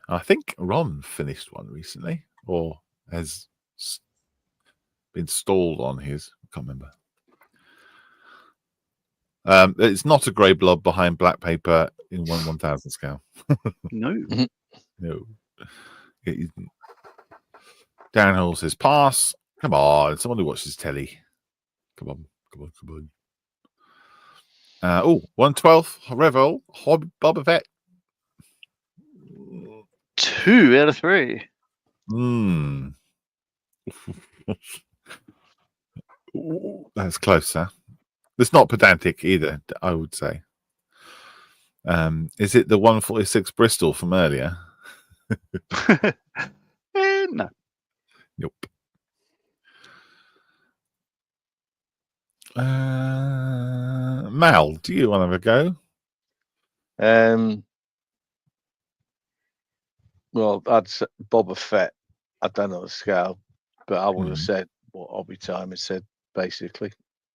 I think Ron finished one recently, or has been stalled on his. I can't remember. It's not a grey blob behind black paper in 1/1000 scale. No. No. It isn't. Downhill says pass. Come on, someone who watches telly. Come on. 1/12 Revel Boba Fett. 2 out of 3. That's close, huh? It's not pedantic either, I would say. Is it the 146 Bristol from earlier? No. Nope. Mal, do you want to have a go? Well, I'd say Boba Fett. I don't know the scale, but I would have said what Hobby Time has said, basically.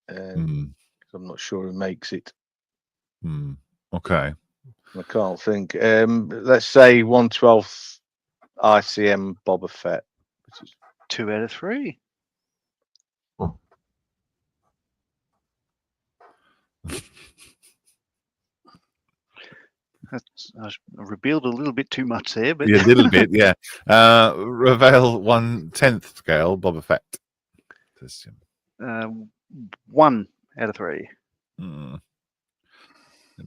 I'm not sure who makes it. Okay. I can't think. Let's say 1/12 ICM Boba Fett, which is 2 out of 3. I revealed a little bit too much there, but Yeah, a little bit, yeah. Reveal 1/10 scale Boba Fett. 1 out of 3.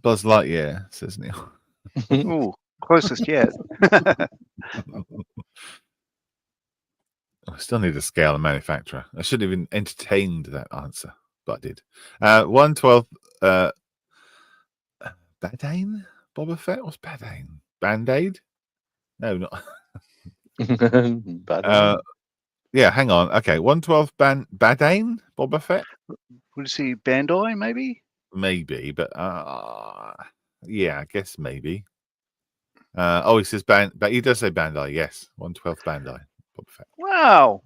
Buzz Lightyear, says Neil. Oh, closest yet. I still need a scale and manufacturer. I should have even entertained that answer, but I did. 1/12 Badane Boba Fett? What's Badane? Band-Aid? No, not. Yeah, hang on. Okay, 1/12 Badane Boba Fett? Would you see Bandai, maybe? Maybe, but yeah, I guess maybe. He says but he does say Bandai, yes. 1/12 Bandai Boba Fett. Wow.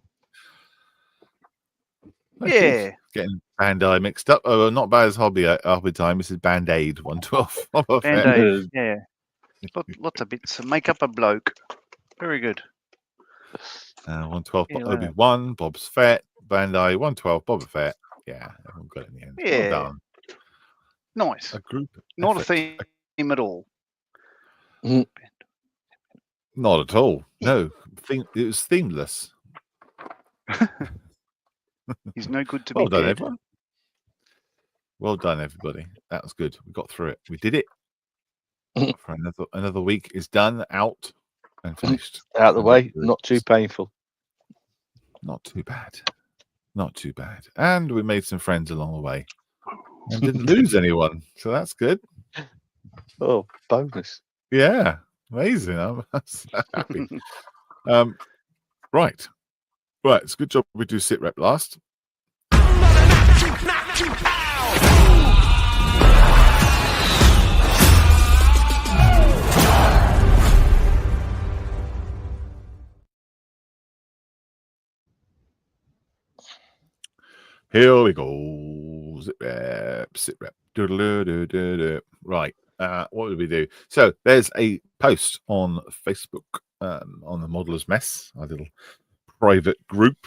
That's Yeah. good. Getting Bandai mixed up. Oh, not bad as hobby time. This is Band-Aid 1/12 Boba Fett. Band-Aid, yeah. Lots of bits. Make up a bloke. Very good. 1/12 Yeah, Obi-Wan, Bob's Fett, Bandai 1/12 Boba Fett. Yeah, everyone got it in the end. Yeah. Well done. Nice. A group Not effort. a theme at all. Not at all. No, it was themeless. He's no good to Well be done, dead. everyone. Well done, everybody. That was good. We got through it. We did it. For another week is done, out, and finished. Out of the way. Not too painful. Not too bad. Not too bad. And we made some friends along the way. And didn't lose anyone. So that's good. Oh, bonus. Yeah. Amazing. I'm so happy. Right. It's a good job we do sit rep last. Here we go. Sit rep. Right. What did we do? So there's a post on Facebook on the Modeller's Mess, our little private group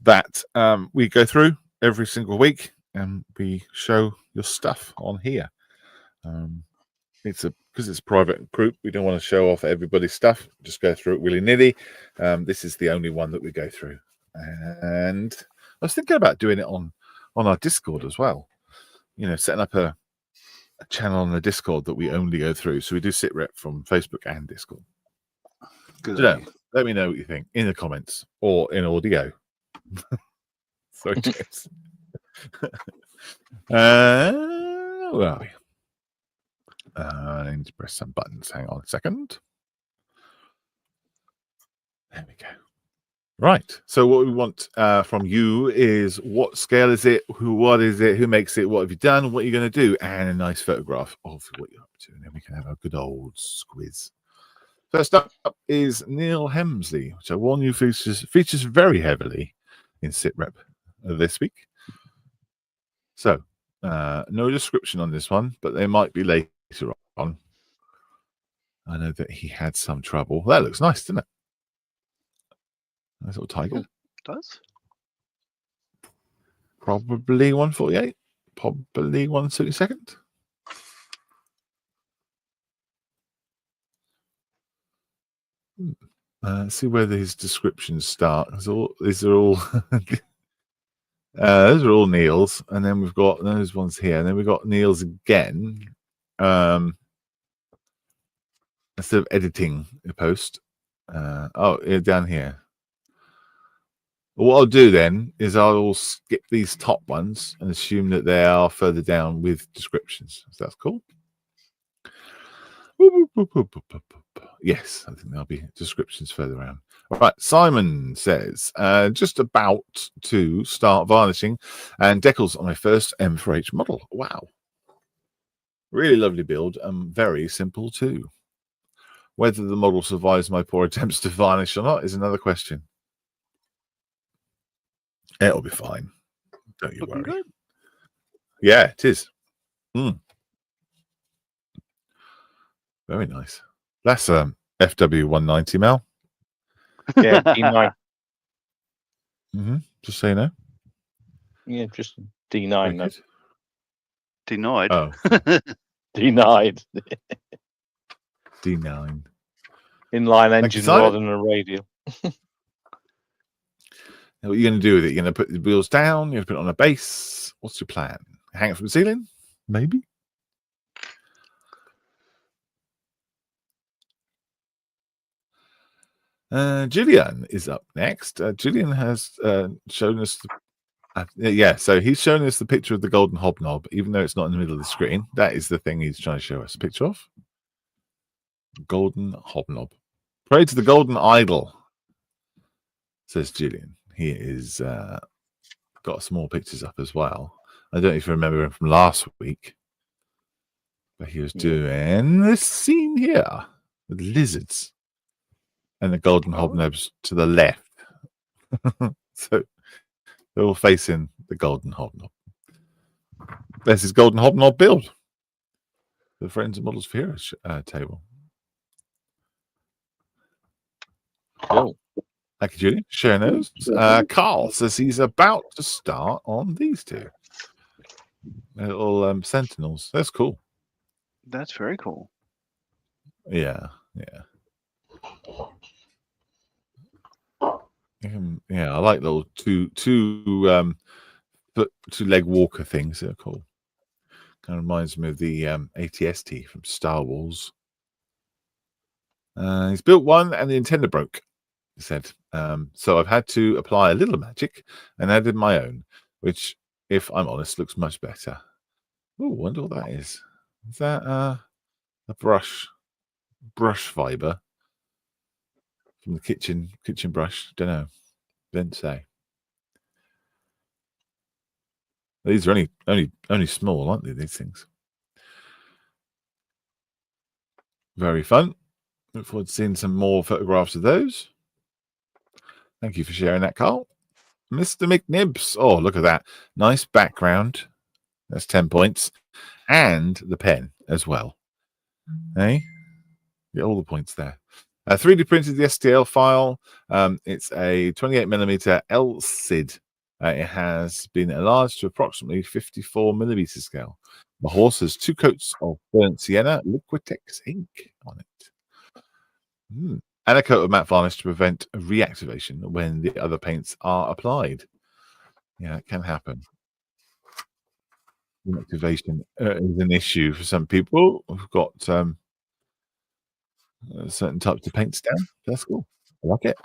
that we go through every single week, and we show your stuff on here. because it's a private group, we don't want to show off everybody's stuff. Just go through it willy-nilly. This is the only one that we go through. And I was thinking about doing it on our Discord as well. You know, setting up a channel on the Discord that we only go through. So we do SitRep from Facebook and Discord. Good So idea. let me know what you think in the comments or in audio. Sorry, James. Where are we? I need to press some buttons. Hang on a second. There we go. Right. So what we want from you is what scale is it? What is it? Who makes it? What have you done? What are you going to do? And a nice photograph of what you're up to. And then we can have a good old squiz. First up is Neil Hemsley, which I warn you features very heavily in SitRep this week. So no description on this one, but they might be later on. I know that he had some trouble. That looks nice, doesn't it? Nice little tiger. It does. Probably 148. Probably 172nd. Let's see where his descriptions start. These are all those are all Neil's, and then we've got those ones here, and then we've got Neil's again. Instead of editing the post. Down here. What I'll do then is I'll skip these top ones and assume that they are further down with descriptions. So that's cool. Yes, I think there'll be descriptions further around. All right, Simon says, just about to start varnishing and decals on my first M4H model. Wow. Really lovely build and very simple too. Whether the model survives my poor attempts to varnish or not is another question. It'll be fine. Don't you worry. Good. Yeah, it is. Very nice. That's FW190 Mel. Yeah, D9. Just so you know. Yeah, just D9. No. Denied. Oh, D9. D9. Inline engine Simon. rather than a radial. Now, what are you going to do with it? You're going to put the wheels down? You're going to put it on a base? What's your plan? Hang it from the ceiling? Maybe? Julian is up next. Julian has shown us... so he's shown us the picture of the golden hobnob, even though it's not in the middle of the screen. That is the thing he's trying to show us a picture of. Golden hobnob. Pray to the golden idol, says Julian. He is got some more pictures up as well. I don't know if you remember him from last week, but he was doing this scene here with lizards and the golden hobnobs to the left. So they're all facing the golden hobnob. There's his golden hobnob build. The Friends and Models for Heroes table. Cool. Thank you, Julian. Sharing those. Carl says he's about to start on these two. Little sentinels. That's cool. That's very cool. Yeah. I like little two leg walker things. They're cool. Kind of reminds me of the ATST from Star Wars. He's built one and the antenna broke, he said. So I've had to apply a little magic and added my own, which, if I'm honest, looks much better. Oh, wonder what that is. Is that a brush fiber from the kitchen brush? Don't know. Didn't say. These are only small, aren't they? These things. Very fun. Look forward to seeing some more photographs of those. Thank you for sharing that, Carl. Mr. McNibs. Oh, look at that. Nice background. That's 10 points. And the pen as well. Hey? Get all the points there. 3D printed the STL file. It's a 28mm LCID. It has been enlarged to approximately 54mm scale The horse has 2 coats of burnt sienna Liquitex ink on it. And a coat of matte varnish to prevent reactivation when the other paints are applied. Yeah, it can happen. Reactivation is an issue for some people who've got certain types of paints down. That's cool. I like it.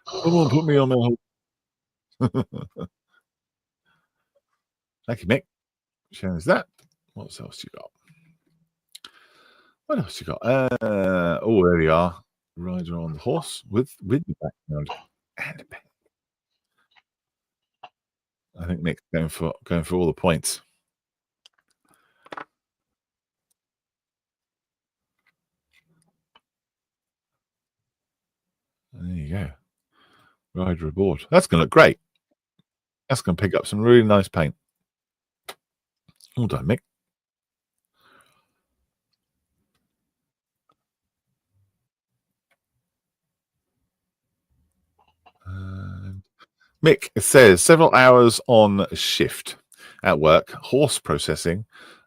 Come on, put me on my horse. Thank you, Mick. Showing us that. What else you got? What else you got? Oh, there we are. Rider on the horse with the background and a pen. I think Nick's going for all the points. There you go. Rider aboard. That's going to look great. That's going to pick up some really nice paint. Well done, Mick. Mick says several hours on shift at work, horse processing.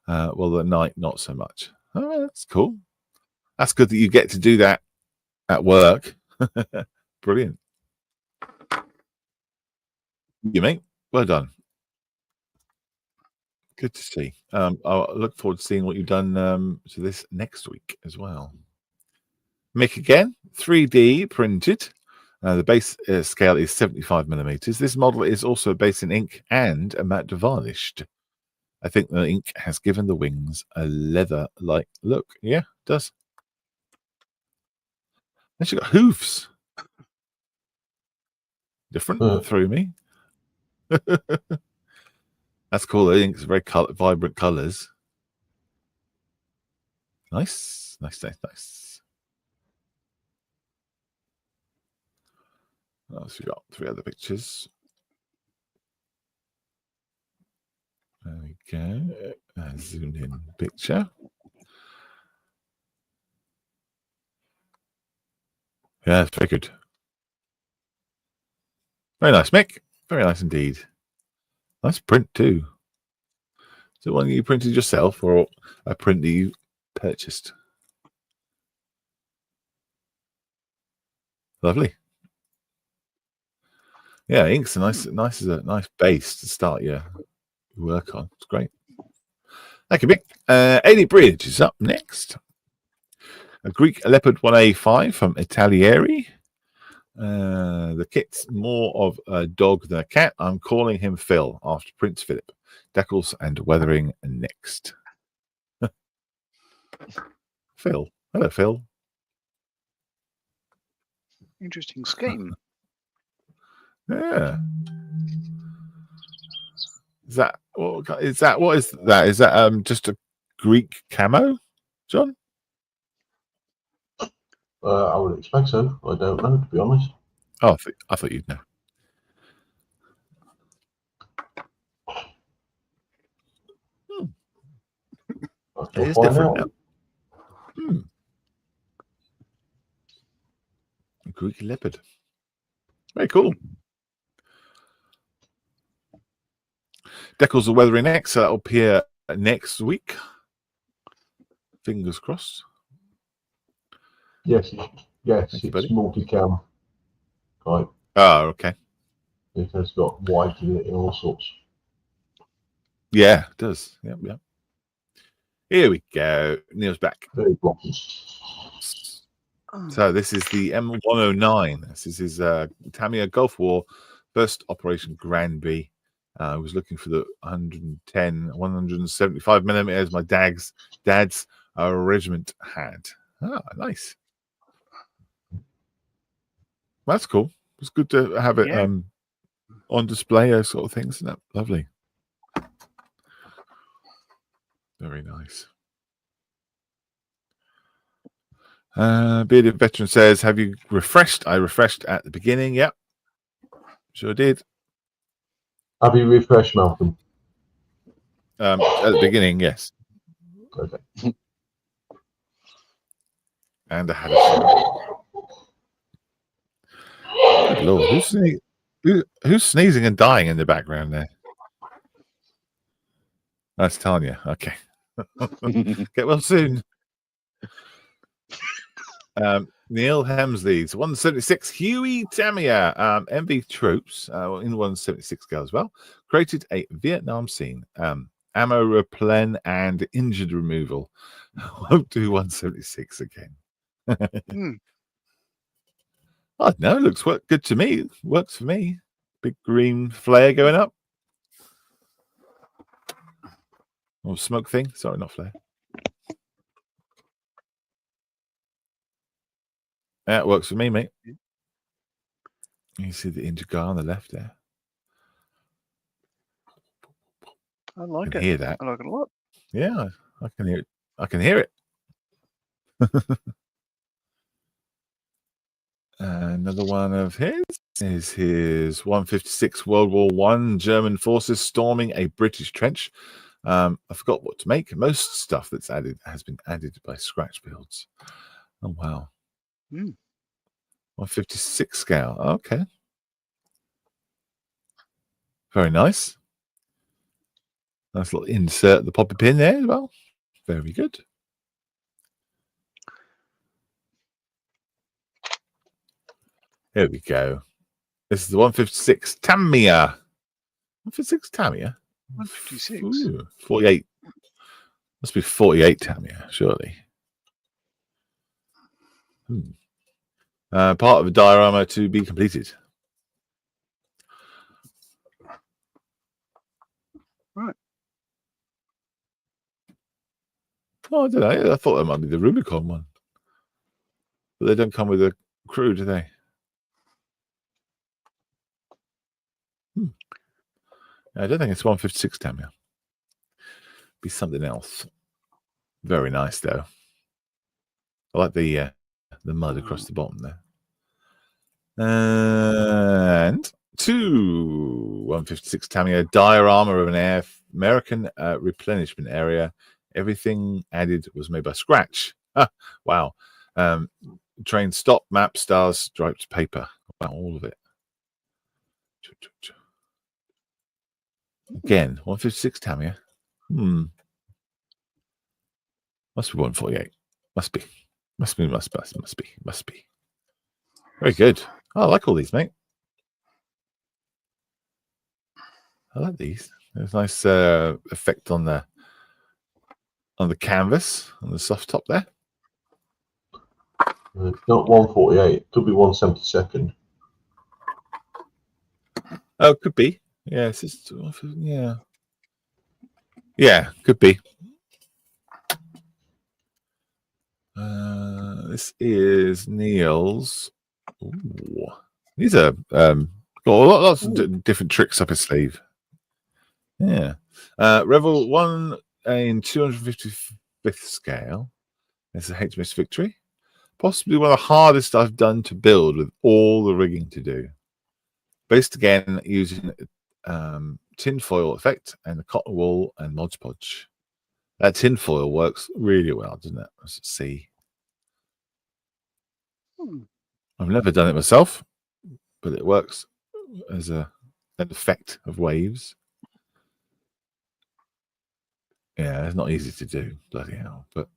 Well, at night, not so much. Oh, that's cool. That's good that you get to do that at work. Brilliant. You mate, well done. Good to see. I'll look forward to seeing what you've done to this next week as well. Mick again, 3D printed. The base scale is 75 millimeters. This model is also based in ink and matte varnished. I think the ink has given the wings a leather-like look. Yeah, it does. And she got hoofs. Different, through me. That's cool. The ink's very vibrant colors. Nice, nice, nice, nice. What else we got? 3 other pictures. There we go. Zoomed in picture. Yeah, it's very good. Very nice, Mick. Very nice indeed. Nice print too. Is it one you printed yourself or a print that you purchased? Lovely. Yeah, ink's a nice base to start your work on. It's great. Thank you, Mick. Eddie Bridge is up next. A Greek Leopard 1A5 from Italieri. The kit's more of a dog than a cat. I'm calling him Phil after Prince Philip. Decals and weathering next. Phil. Hello, Phil. Interesting scheme. Yeah. What is that? Is that just a Greek camo, John? I would expect so. I don't know, to be honest. Oh, I thought you'd know. It is different now. Greek leopard. Very cool. Decals are weathering next, so that'll appear next week. Fingers crossed. Yes, it's multi-cam. Right. Oh, okay. It has got white in it and all sorts. Yeah, it does. Yep, yep. Here we go. Neil's back. Very blocky. So this is the M109. This is his Tamiya Gulf War first Operation Granby. I was looking for the 175 millimeters my dad's regiment had. Ah, nice. That's cool. It's good to have it on display, those sort of things. Isn't that lovely? Very nice. Bearded Veteran says, have you refreshed? I refreshed at the beginning. Yep. Sure did. Have you refreshed, Malcolm? At the beginning, yes. Okay. And I had a shower. Good Lord, Who's sneezing and dying in the background there? That's Tanya. Okay. Get well soon. Neil Hemsley's 176 Huey Tamiya MV troops in 176 scale as well created a Vietnam scene. Ammo replen and injured removal. Won't do 176 again. I don't know. Looks good to me. Works for me. Big green flare going up. Or smoke thing. Sorry, not flare. That works for me, mate. You see the injured guy on the left there. I like it. Hear that? I like it a lot. Yeah, I can hear it. I can hear it. Another one of his is his 156 World War I German forces storming a British trench. I forgot what to make. Most stuff that's added has been added by scratch builds. Oh wow. 156 scale. Okay. Very nice. Nice little insert the poppy pin there as well. Very good. Here we go. This is the 156 Tamiya. 156 Tamiya? 156. Ooh, 48. Must be 48 Tamiya, surely. Part of a diorama to be completed. Right. Oh, I don't know. I thought that might be the Rubicon one. But they don't come with a crew, do they? I don't think it's 156 Tamiya. Be something else. Very nice, though. I like the mud across the bottom there. And 156 Tamiya diorama of an American replenishment area. Everything added was made by scratch. Wow. Train stop, map, stars, striped paper. Wow, all of it. Again, 156 Tamiya. Must be 148. Must be. Very good. Oh, I like all these, mate. I like these. There's a nice effect on the canvas, on the soft top there. It's not 148. It could be 172nd. Oh, could be. Yeah, it's just, yeah. Yeah, could be. This is Neil's. Ooh. These are got lots of different tricks up his sleeve. Yeah. Revel 1 in 255th scale. This is HMS Victory. Possibly one of the hardest I've done to build with all the rigging to do. Based again using tin foil effect and the cotton wool and Mod Podge. That tin foil works really well, doesn't it? Let's see. I've never done it myself, but it works as an effect of waves. Yeah, it's not easy to do, bloody hell, but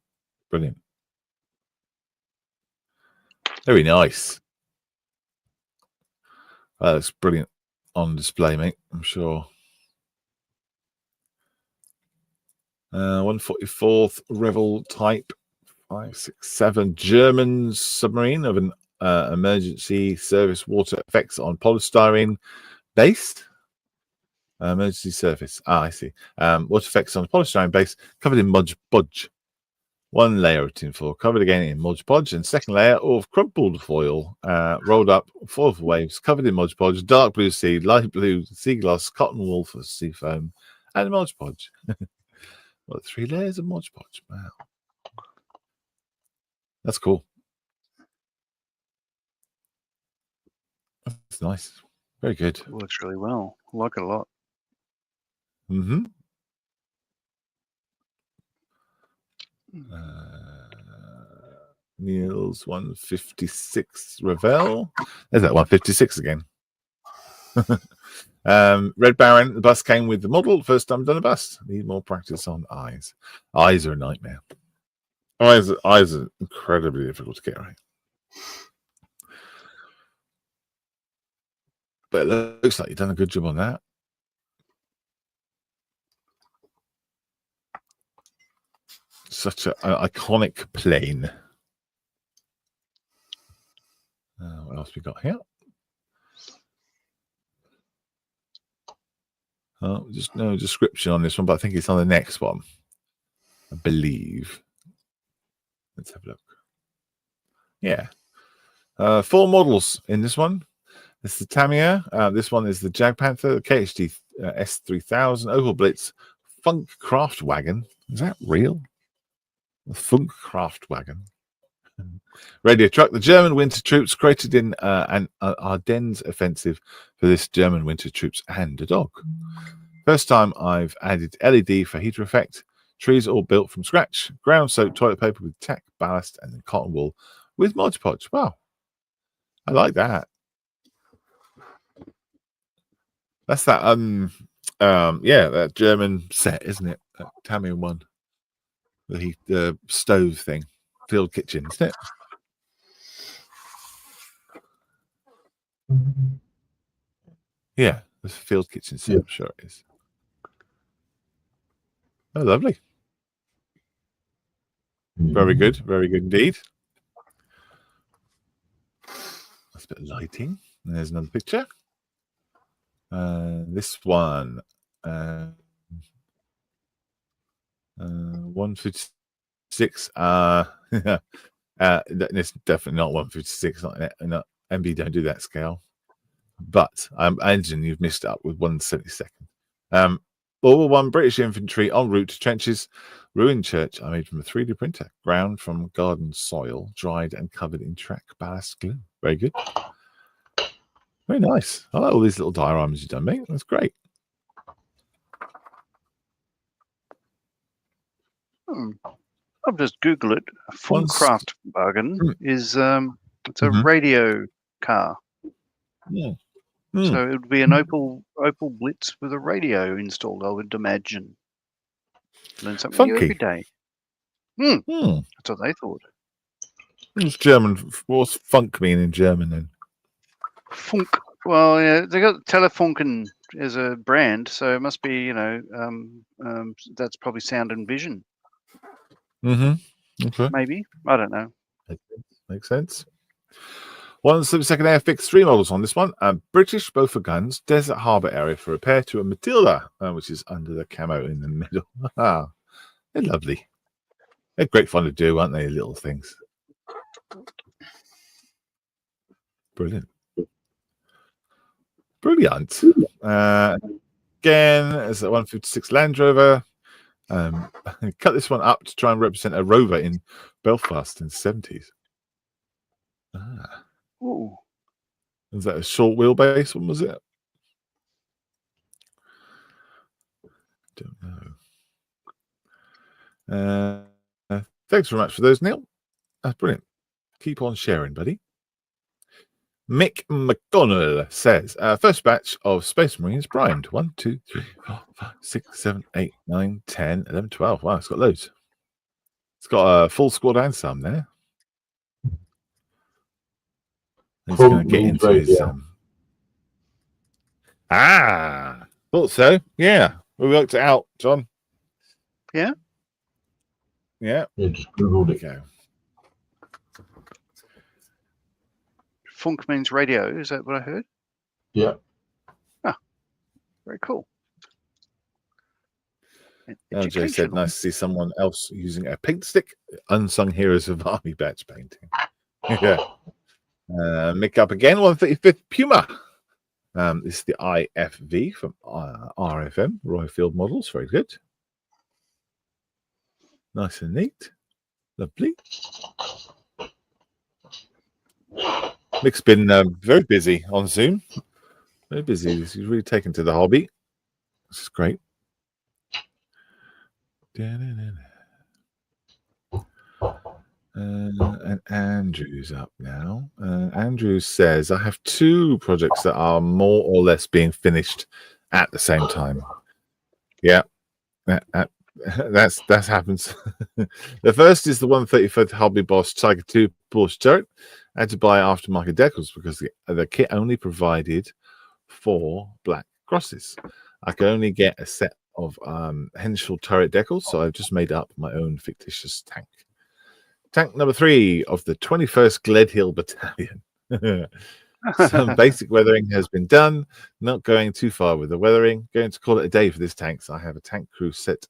brilliant. Very nice. That looks brilliant on display, mate, I'm sure. 144th Revel Type 567 German submarine of an emergency service water effects on polystyrene base. Emergency surface. I see. Water effects on polystyrene base covered in Mod Podge. One layer of tinfoil covered again in Mod Podge, and second layer of crumpled foil rolled up, foil for waves, covered in Mod Podge, dark blue sea, light blue sea gloss, cotton wool for sea foam, and Mod Podge. Well, 3 layers of Mod Podge. Wow. That's cool. That's nice. Very good. It works really well. I like it a lot. Mm-hmm. Neil's 156 Revel. There's that 156 again. Red Baron, the bust came with the model. First time done a bust. Need more practice on eyes. Eyes are a nightmare. Eyes are incredibly difficult to get right. But it looks like you've done a good job on that. Such an iconic plane. What else we got here? Just no description on this one, but I think it's on the next one. I believe. Let's have a look. Yeah. 4 models in this one. This is the Tamiya. This one is the Jag Panther, the KHD S3000, Oval Blitz, Funk Craft Wagon. Is that real? The Funk Craft Wagon. Radio truck. The German winter troops created in an Ardennes offensive for this German winter troops and a dog. First time I've added LED for heater effect. Trees all built from scratch. Ground soaked toilet paper with tack, ballast, and then cotton wool with Mod Podge. Wow. I like that. That's that that German set, isn't it? That Tamiya one. The stove thing. Field kitchen, isn't it? Yeah, the field kitchen set, I'm sure it is. Oh, lovely. Very good indeed. That's a bit of lighting. And there's another picture. This one, 156. It's definitely not 156. Not MB don't do that scale. But I imagine you've missed up with 1/72. All one British infantry en route to trenches. Ruined church I made from a 3D printer. Ground from garden soil, dried and covered in track ballast glue. Very good. Very nice. I like all these little dioramas you've done, mate. That's great. I've just Googled it. A full craft bargain is it's a radio car. Yeah. So it would be an Opel Blitz with a radio installed, I would imagine. Learn something new every day. That's what they thought. What's German? What's funk mean in German then? Funk. Well, yeah, they got Telefunken as a brand, so it must be, that's probably Sound and Vision. Okay. Maybe. I don't know. Makes sense. 1/72 Airfix 3 models on this one. British Beaufort guns, desert harbour area for repair to a Matilda, which is under the camo in the middle. They're lovely. They're great fun to do, aren't they? Little things. Brilliant. Again, it's a 156 Land Rover. Cut this one up to try and represent a rover in Belfast in the 70s. Ooh. Was that a short wheelbase one, was it? Don't know. Thanks very much for those, Neil. That's brilliant. Keep on sharing, buddy. Mick McDonnell says, first batch of Space Marines primed. 1, 2, 3, 4, 5, 6, 7, 8, 9, 10, 11, 12. Wow, it's got loads. It's got a full squad and some there. He's going to get into his... thought so. Yeah, we worked it out, John. Yeah? Yeah, just Googled it. Go. Funk means radio. Is that what I heard? Yeah. Very cool. LJ said, nice to see someone else using a paint stick. Unsung heroes of army badge painting. Yeah. Mick up again. 135th Puma. This is the IFV from RFM, Royal Field Models. Very good. Nice and neat. Lovely. Mick's been very busy on Zoom. Very busy. He's really taken to the hobby. This is great. And Andrew's up now. Andrew says, I have 2 projects that are more or less being finished at the same time. Yeah, that happens. The first is the 135th Hobby Boss Tiger 2 Porsche turret. I had to buy aftermarket decals because the kit only provided 4 black crosses. I could only get a set of Henschel turret decals, so I've just made up my own fictitious tank. Tank number 3 of the 21st Gledhill Battalion. Some basic weathering has been done. Not going too far with the weathering. Going to call it a day for this tank. So I have a tank crew set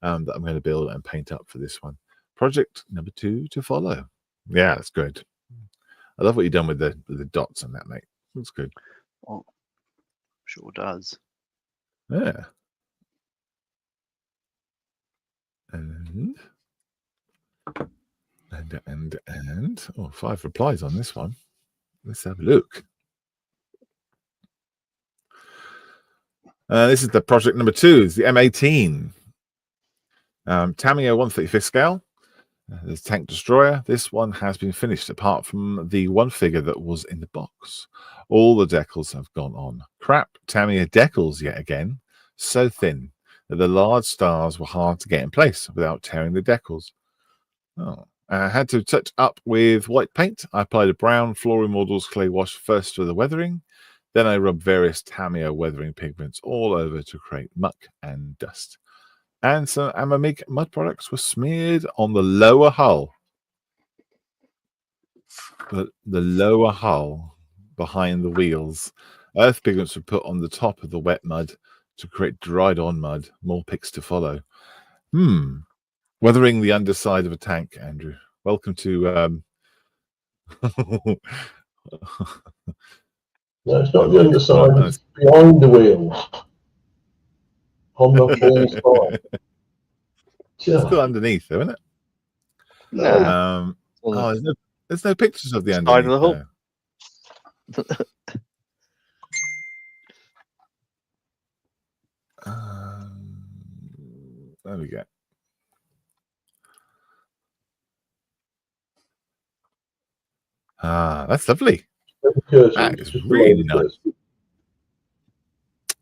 that I'm going to build and paint up for this one. Project number 2 to follow. Yeah, that's good. I love what you've done with the dots on that, mate. Looks good. Oh, sure does. Yeah. And oh, 5 replies on this one. Let's have a look. This is the project number 2. It's the M18. Tamiya 135th scale. There's tank destroyer. This one has been finished apart from the one figure that was in the box. All the decals have gone on. Crap Tamiya decals yet again. So thin that the large stars were hard to get in place without tearing the decals. Oh. I had to touch up with white paint. I applied a brown flooring models clay wash first for the weathering. Then I rubbed various Tamiya weathering pigments all over to create muck and dust. And some Amamig mud products were smeared on the lower hull. The lower hull behind the wheels. Earth pigments were put on the top of the wet mud to create dried on mud. More pics to follow. Weathering the underside of a tank, Andrew. Welcome to No, it's not the underside, it's behind the wheels. On the full side. It's still underneath, though, isn't it? No. There's no pictures of the Side underneath. of the hull. There we go. That's lovely. That is really nice.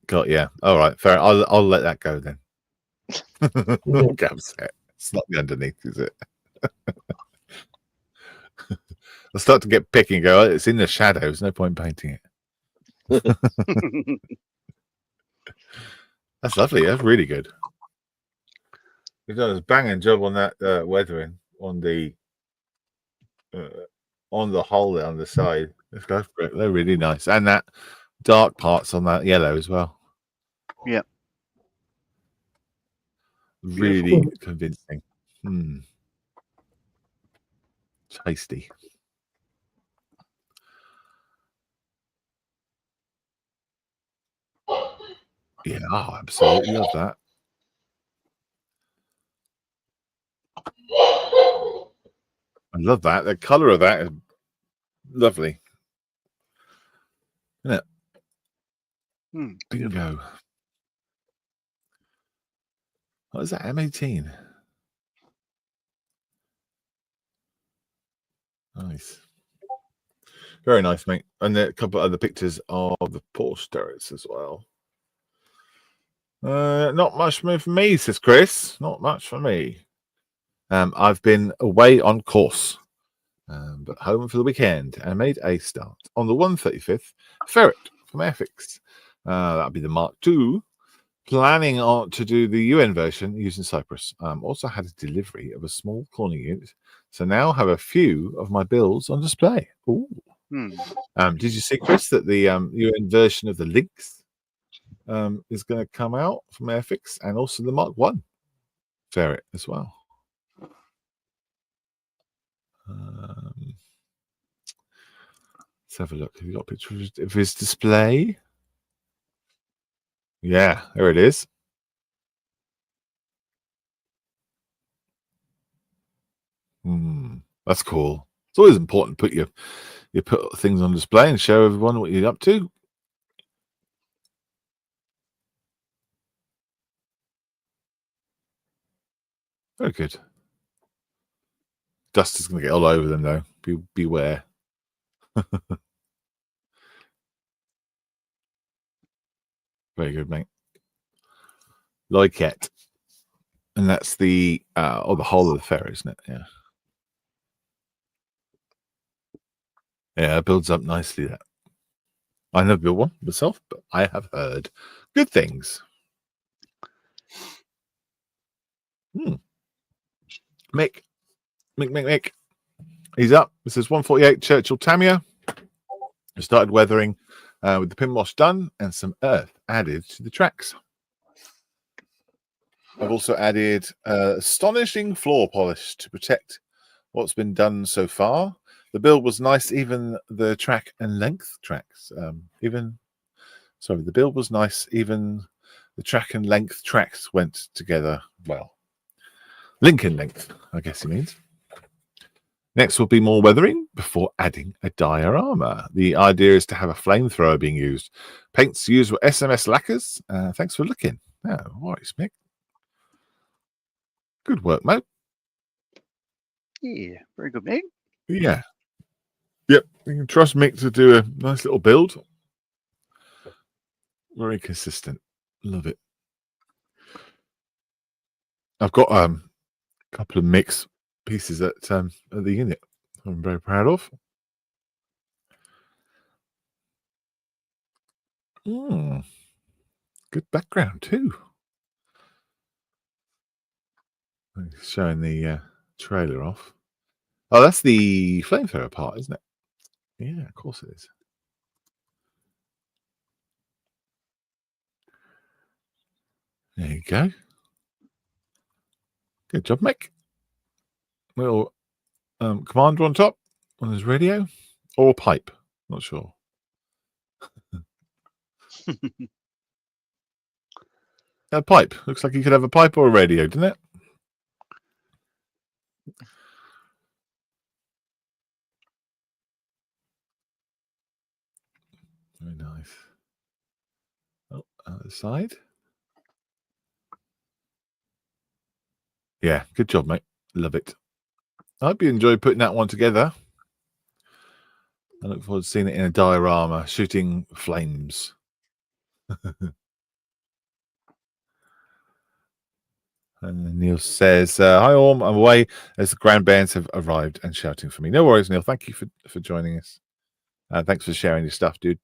God, yeah. All right, fair. I'll let that go then. Don't get upset. It's not the underneath, is it? I'll start to get picky and go, oh, it's in the shadows. No point painting it. That's lovely. That's really good. You've done a banging job on that weathering on the hull there on the side. They're really nice, and that dark parts on that yellow as well. Yeah, really convincing. Tasty. Yeah, absolutely love that. I love that. The color of that is lovely. Isn't it? Bingo. What is that? M18. Nice. Very nice, mate. And a couple of other pictures of the Porsche turrets as well. Not much for me, says Chris. Not much for me. I've been away on course, but home for the weekend and made a start on the 135th Ferret from Airfix. That'll be the Mark II. Planning on to do the UN version using Cypress. Also had a delivery of a small corner unit, so now have a few of my builds on display. Ooh. Did you see, Chris, that the UN version of the Lynx is going to come out from Airfix, and also the Mark I Ferret as well. Let's have a look. Have you got a picture of his display? Yeah, there it is. That's cool. It's always important to put you put things on display and show everyone what you're up to. Very good. dust is going to get all over them, though. Beware. Very good, mate. Loiket. And that's the the whole of the fair, isn't it? Yeah. Yeah, it builds up nicely. That I never built one myself, but I have heard good things. Mick. He's up. This is 148 Churchill Tamia. We started weathering with the pin wash done and some earth added to the tracks. I've also added astonishing floor polish to protect what's been done so far. The build was nice, even the track and length tracks. The build was nice, even the track and length tracks went together well. Link and length, I guess he means. Next will be more weathering before adding a diorama. The idea is to have a flamethrower being used. Paints used were SMS lacquers. Thanks for looking. Oh, what is Mick? Good work, mate. Yeah, very good, Mick. Yeah. Yep, you can trust Mick to do a nice little build. Very consistent. Love it. I've got a couple of mix pieces at the unit I'm very proud of. Good background too. Showing the trailer off. Oh, that's the flamethrower part, isn't it? Yeah, of course it is. There you go. Good job, Mick. Little commander on top on his radio, or a pipe. Not sure. A pipe. Looks like you could have a pipe or a radio, doesn't it? Very nice. Oh, other side. Yeah, good job, mate. Love it. I hope you enjoyed putting that one together. I look forward to seeing it in a diorama, shooting flames. And Neil says, hi, Orm. I'm away as the grand bands have arrived and shouting for me. No worries, Neil. Thank you for joining us. Thanks for sharing your stuff, dude.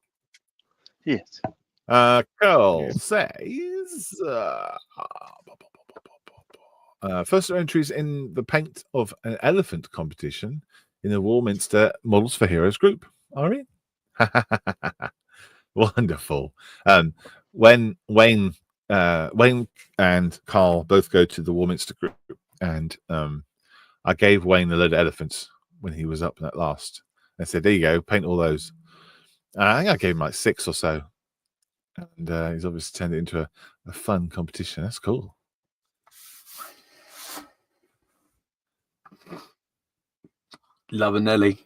Yes. Carl says, first entries in the paint of an elephant competition in the Warminster Models for Heroes group. Are we? Wonderful. When Wayne and Carl both go to the Warminster group, and I gave Wayne a load of elephants when he was up in that last. I said, there you go, paint all those. I think I gave him like 6 or so. And he's obviously turned it into a fun competition. That's cool. Love a Nelly.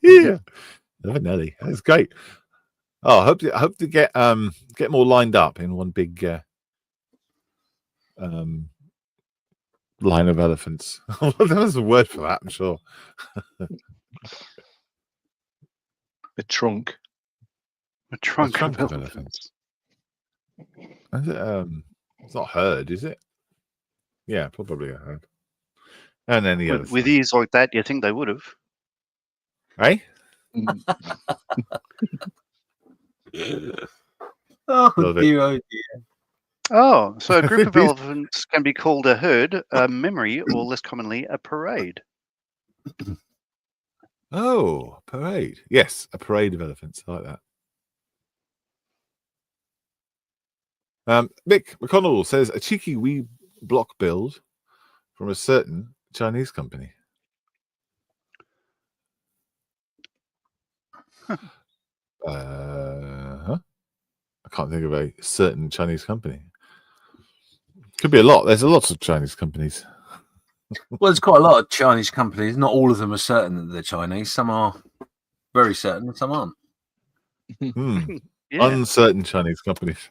Yeah, love a Nelly. That's great. Oh, I hope to get more lined up in one big line of elephants. There was a word for that, I'm sure. A trunk. A trunk of of elephants. Is it, it's not herd, is it? Yeah, probably a herd. And then the other with ears like that, you think they would have? Hey? Oh, Love it. dear, oh dear. Oh, so a group of elephants can be called a herd, a memory, or less commonly, a parade. Oh, a parade. Yes, a parade of elephants. I like that. Mick McConnell says a cheeky wee block build from a certain Chinese company. I can't think of a certain Chinese company. Could be a lot. There's lots of Chinese companies. Well, there's quite a lot of Chinese companies. Not all of them are certain that they're Chinese. Some are very certain and some aren't. Yeah. Uncertain Chinese companies.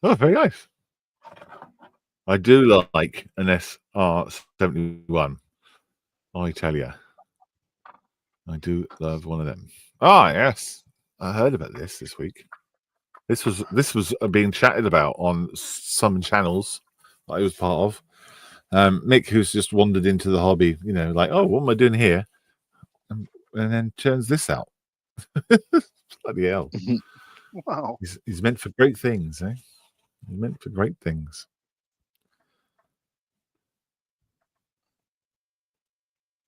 Oh, very nice. I do like an SR71. I tell you, I do love one of them. Ah, yes, I heard about this week. This was being chatted about on some channels that I was part of. Mick, who's just wandered into the hobby, like, oh, what am I doing here? And then turns this out. Bloody hell. Wow. He's meant for great things, eh? He's meant for great things.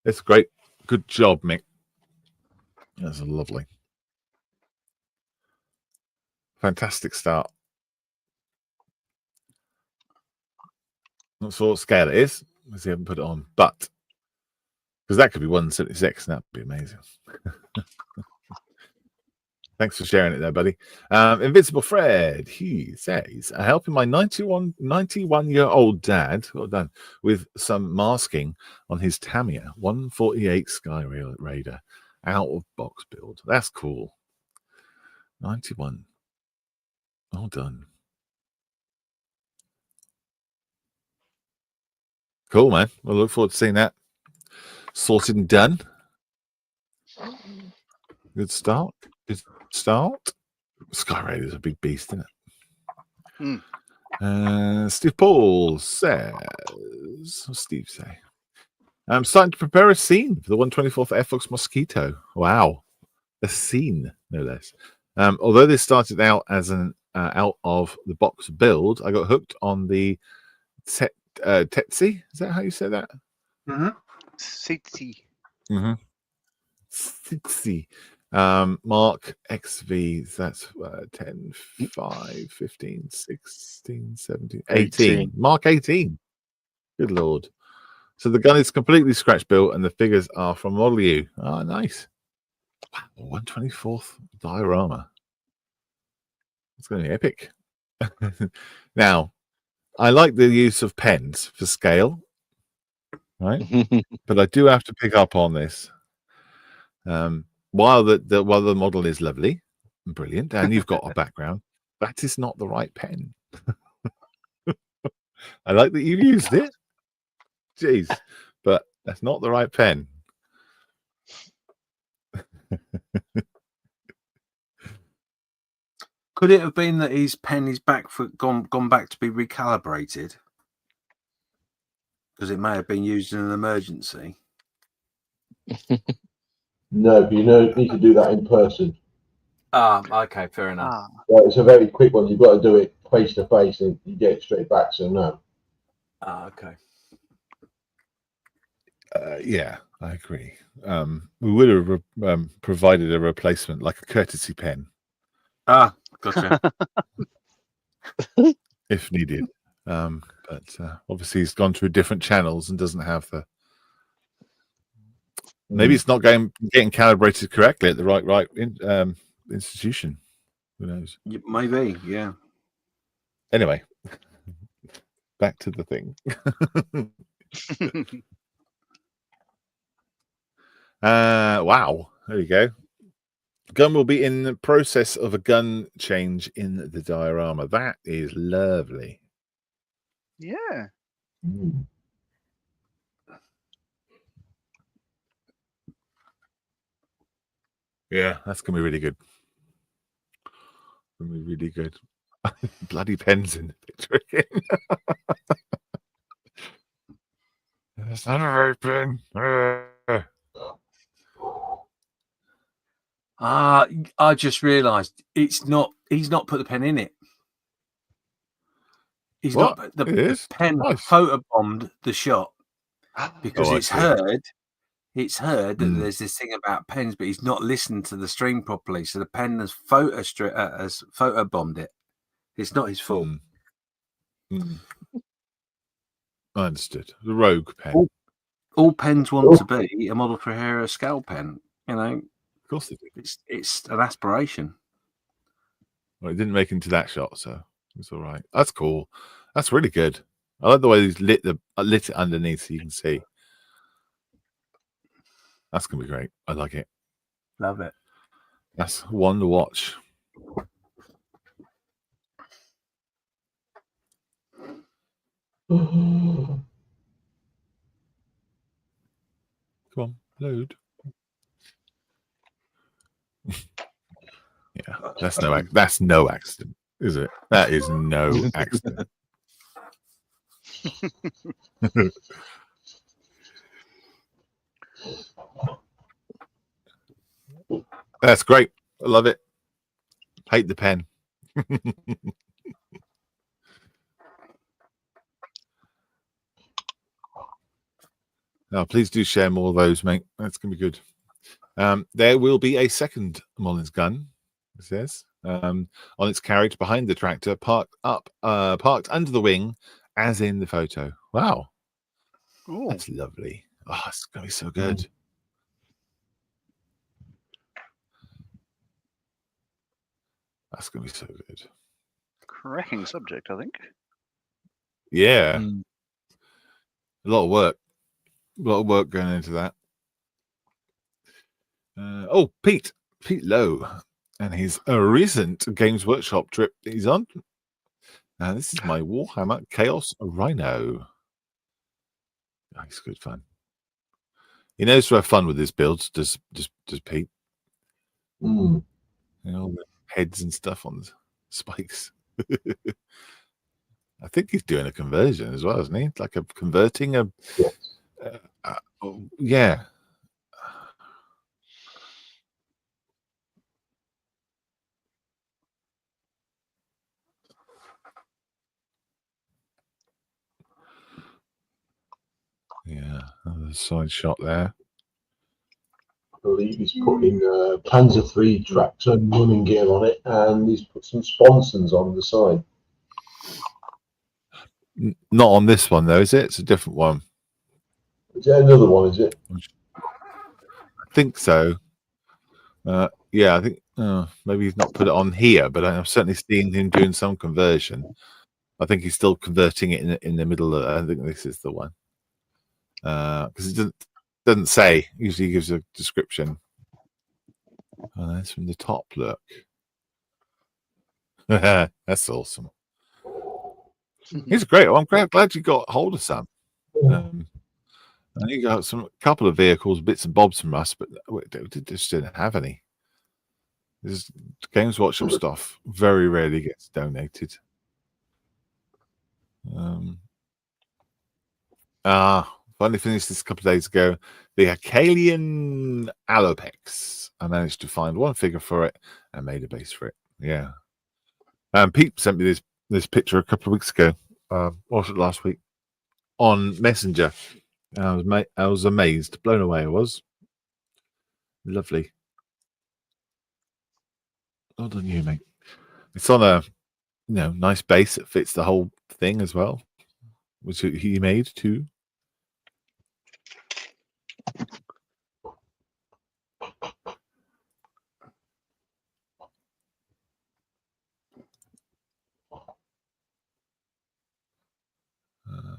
It's great. Good job, Mick. That's lovely. Fantastic start. Not sure what scale it is, because he haven't put it on, but because that could be 176, and that'd be amazing. Thanks for sharing it there, buddy. Invincible Fred, he says, helping my 91-year-old dad, well done, with some masking on his Tamiya 148 Sky Raider out of box build. That's cool. 91. Well done. Cool, man. We'll look forward to seeing that sorted and done. Good start. Good start. Sky Raider's a big beast, isn't it? Steve Paul says, what's Steve say? I'm starting to prepare a scene for the 124th Airfox Mosquito. Wow. A scene, no less. Although this started out as an out of the box build, I got hooked on the Tetsi. Is that how you say that? Sitsi. Sitsi. Mark XV, that's 10, 5, 15, 16, 17, 18. Mark 18. Good Lord. So the gun is completely scratch built and the figures are from Model U. Ah, nice. Wow, 124th diorama. It's going to be epic. Now, I like the use of pens for scale, right? But I do have to pick up on this. While the model is lovely and brilliant, and you've got a background, that is not the right pen. I like that you've used it. Jeez, but that's not the right pen. Could it have been that his pen is gone back to be recalibrated? Because it may have been used in an emergency. No, but you need to do that in person. Okay, fair enough. Well, it's a very quick one. You've got to do it face to face, and you get it straight back. So no. Okay. Yeah, I agree. We would have provided a replacement, like a courtesy pen. Gotcha. If needed. But obviously he's gone through different channels and doesn't have the. Maybe it's not getting calibrated correctly at the right institution. Who knows? Maybe, yeah. Anyway, back to the thing. Wow, there you go. Gun will be in the process of a gun change in the diorama. That is lovely. Yeah. Yeah, that's gonna be really good. Gonna be really good. Bloody pens in the picture again. That's not a very pen. I just realised he's not put the pen in it. He's What? not. The pen nice. photobombed the shot because it's heard that there's this thing about pens, but he's not listened to the stream properly. So the pen has photobombed it. It's not his fault. I understood. The rogue pen. All pens want to be a Model Carrera scale pen. You know, of course they do. It's an aspiration. Well, it didn't make it into that shot, so it's all right. That's cool. That's really good. I like the way he's lit it underneath so you can see. That's gonna be great. I like it. Love it. That's one to watch. Come on, load. Yeah, that's no accident, is it? That is no accident. That's great. I love it. Hate the pen. Now, please do share more of those, mate. That's going to be good. There will be a second Mullins gun, it says, on its carriage behind the tractor, parked under the wing, as in the photo. Wow. Ooh. That's lovely. Oh, it's going to be so good. That's going to be so good. Cracking subject, I think. Yeah. A lot of work. A lot of work going into that. Oh, Pete Lowe, and his recent Games Workshop trip he's on. This is my Warhammer Chaos Rhino. Oh, it's good fun. He knows to have fun with his builds. Does Pete? Mm. You know, all the heads and stuff on the spikes. I think he's doing a conversion as well, isn't he? Like converting a. Yes. Yeah. Yeah, another side shot there. I believe he's putting Panzer III tractor and running gear on it, and he's put some sponsons on the side. Not on this one though, is it? It's a different one. Is there another one? Is it? I think so. Yeah, I think maybe he's not put it on here, but I'm certainly seeing him doing some conversion. I think he's still converting it in the middle. I think this is the one because it doesn't say. Usually, gives a description. Oh, that's from the top. Look, that's awesome. He's great. Well, I'm glad you got hold of some. And you got a couple of vehicles, bits and bobs from us, but we just didn't have any. This Games Workshop stuff very rarely gets donated. Finally finished this a couple of days ago. The Acalian Alopex. I managed to find one figure for it and made a base for it. Yeah. Pete sent me this picture a couple of weeks ago. Or was it last week? On Messenger. I was amazed, blown away. I was. Lovely. Well done, you, mate. It's on a nice base that fits the whole thing as well, which he made too.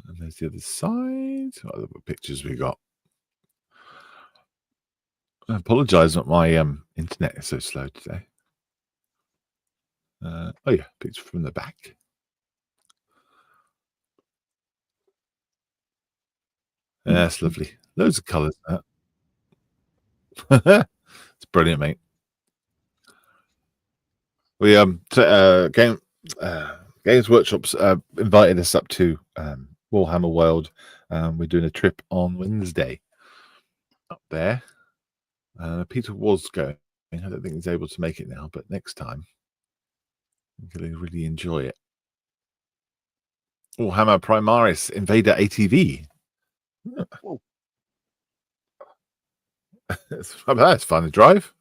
And there's the other side. What other pictures we got? I apologise that my internet is so slow today. Oh yeah, picture from the back. Yeah, that's lovely. Loads of colours. It's brilliant, mate. We Games Workshop's invited us up to Warhammer World. We're doing a trip on Wednesday up there. Peter was going. I don't think he's able to make it now, but next time I'm going to really enjoy it. Warhammer Primaris Invader ATV. Oh. It's fun to drive.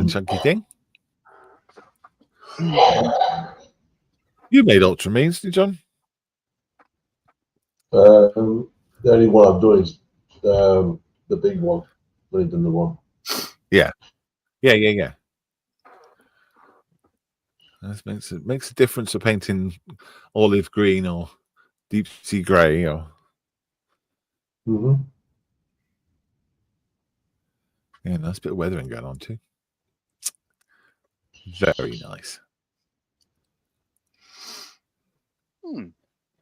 Chunky thing. You made Ultramarines, did John? The only one I've done is the big one. I've only done the one. Yeah. That makes a difference of painting olive green or deep sea grey or. Yeah, nice bit of weathering going on too. Very nice.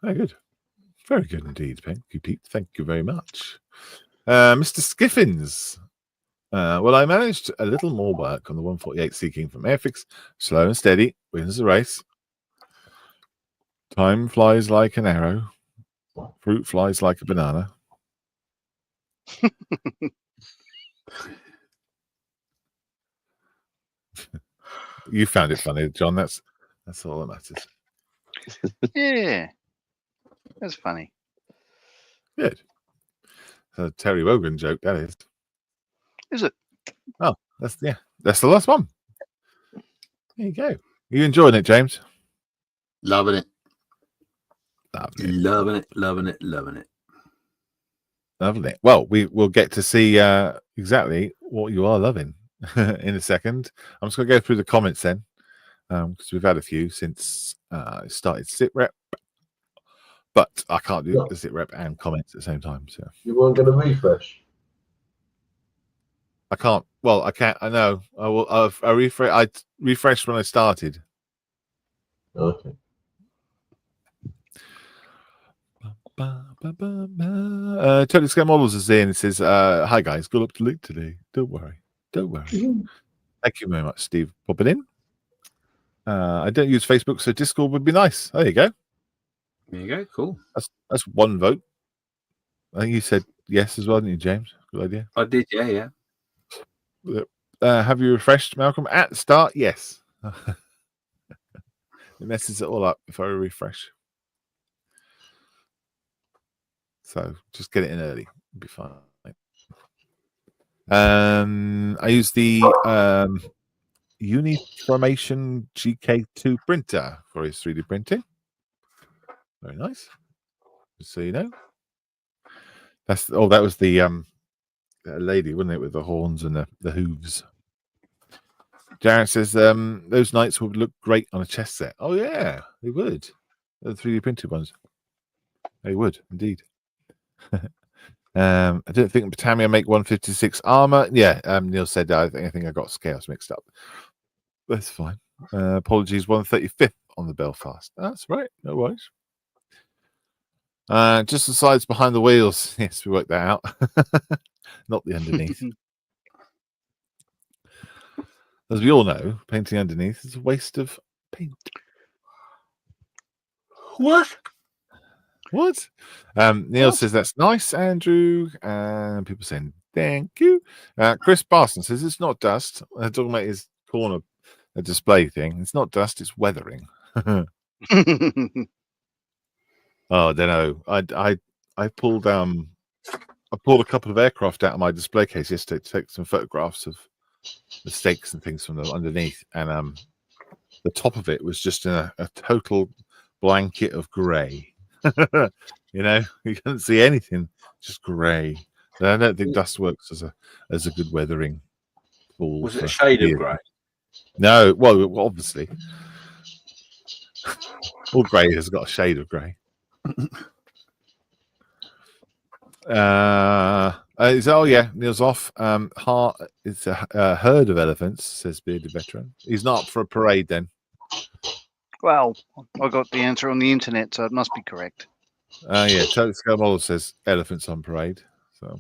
Very good. Very good indeed. Thank you, Pete. Thank you very much. Mr. Skiffins. Well, I managed a little more work on the 148 Seeking from Airfix. Slow and steady wins the race. Time flies like an arrow. Fruit flies like a banana. You found it funny, John. That's all that matters. Yeah, that's funny. Good. A Terry Wogan joke, that is. Is it? Oh, that's the last one. There you go. You enjoying it, James? Loving it. Loving it. Loving it. Lovely. Well, we will get to see exactly what you are loving in a second. I'm just going to go through the comments then, because we've had a few since it started sit rep, but I can't do the sit rep and comments at the same time. So You weren't going to refresh. I can't. Well, I can't. I know. I will. I refresh. I refreshed when I started. Okay. Totally Scale Models is in. It says, "Hi guys, got up to late today. Don't worry. Thank you very much, Steve, popping in. I don't use Facebook, so Discord would be nice. There you go. There you go. Cool. That's one vote. I think you said yes as well, didn't you, James? Good idea. I did. Yeah. Have you refreshed, Malcolm? At the start, yes. It messes it all up if I refresh. So just get it in early. It'll be fine. I use the Uniformation GK2 printer for his 3D printing. Very nice. Just so you know. That was the lady, wasn't it, with the horns and the hooves. Jared says those knights would look great on a chess set. Oh yeah, they would. The 3D printed ones. They would indeed. I don't think Britannia make 156 armor. Yeah, Neil said I think I got scales mixed up. That's fine. Apologies, 135th on the Belfast. That's right, no worries. Just the sides behind the wheels. Yes, we worked that out. Not the underneath. As we all know, painting underneath is a waste of paint. What? Neil says that's nice, Andrew. And people saying thank you. Chris Barson says it's not dust. Talking about his corner display thing. It's not dust, it's weathering. Oh, I don't know. I pulled a couple of aircraft out of my display case yesterday to take some photographs of the stakes and things from the underneath, and the top of it was just in a total blanket of grey. You know, you couldn't see anything, just grey. I don't think dust works as a good weathering tool. Was it a shade of grey? No, well, obviously, all grey has got a shade of grey. Oh yeah, Neil's off. It's a herd of elephants, says Bearded Veteran. He's not up for a parade then. Well, I got the answer on the internet, so it must be correct. Yeah, Total Scale Model says elephants on parade. So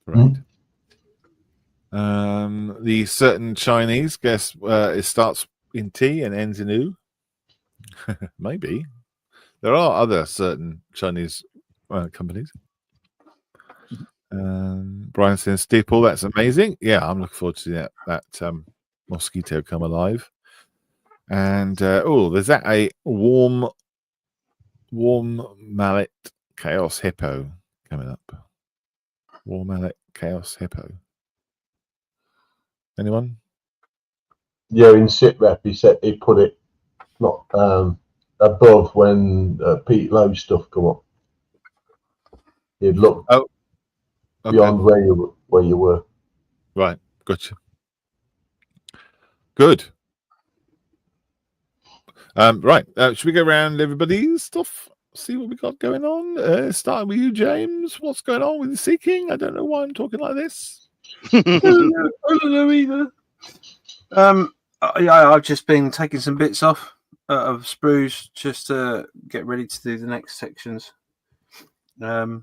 parade. The certain Chinese guess it starts in T and ends in U. Maybe there are other certain Chinese companies. Brian says Steeple, that's amazing. Yeah, I'm looking forward to seeing that mosquito come alive. And there's that a warm mallet chaos hippo coming up. Warm mallet chaos hippo. Anyone? Yeah, in SITREP, he said he put it not above when Pete Lowe stuff come up. He'd look beyond where you were. Right, gotcha. Good. Right, should we go around everybody's stuff? See what we got going on. Starting with you, James. What's going on with the Seeking? I don't know why I'm talking like this. I don't know either. I've just been taking some bits off of sprues just to get ready to do the next sections. to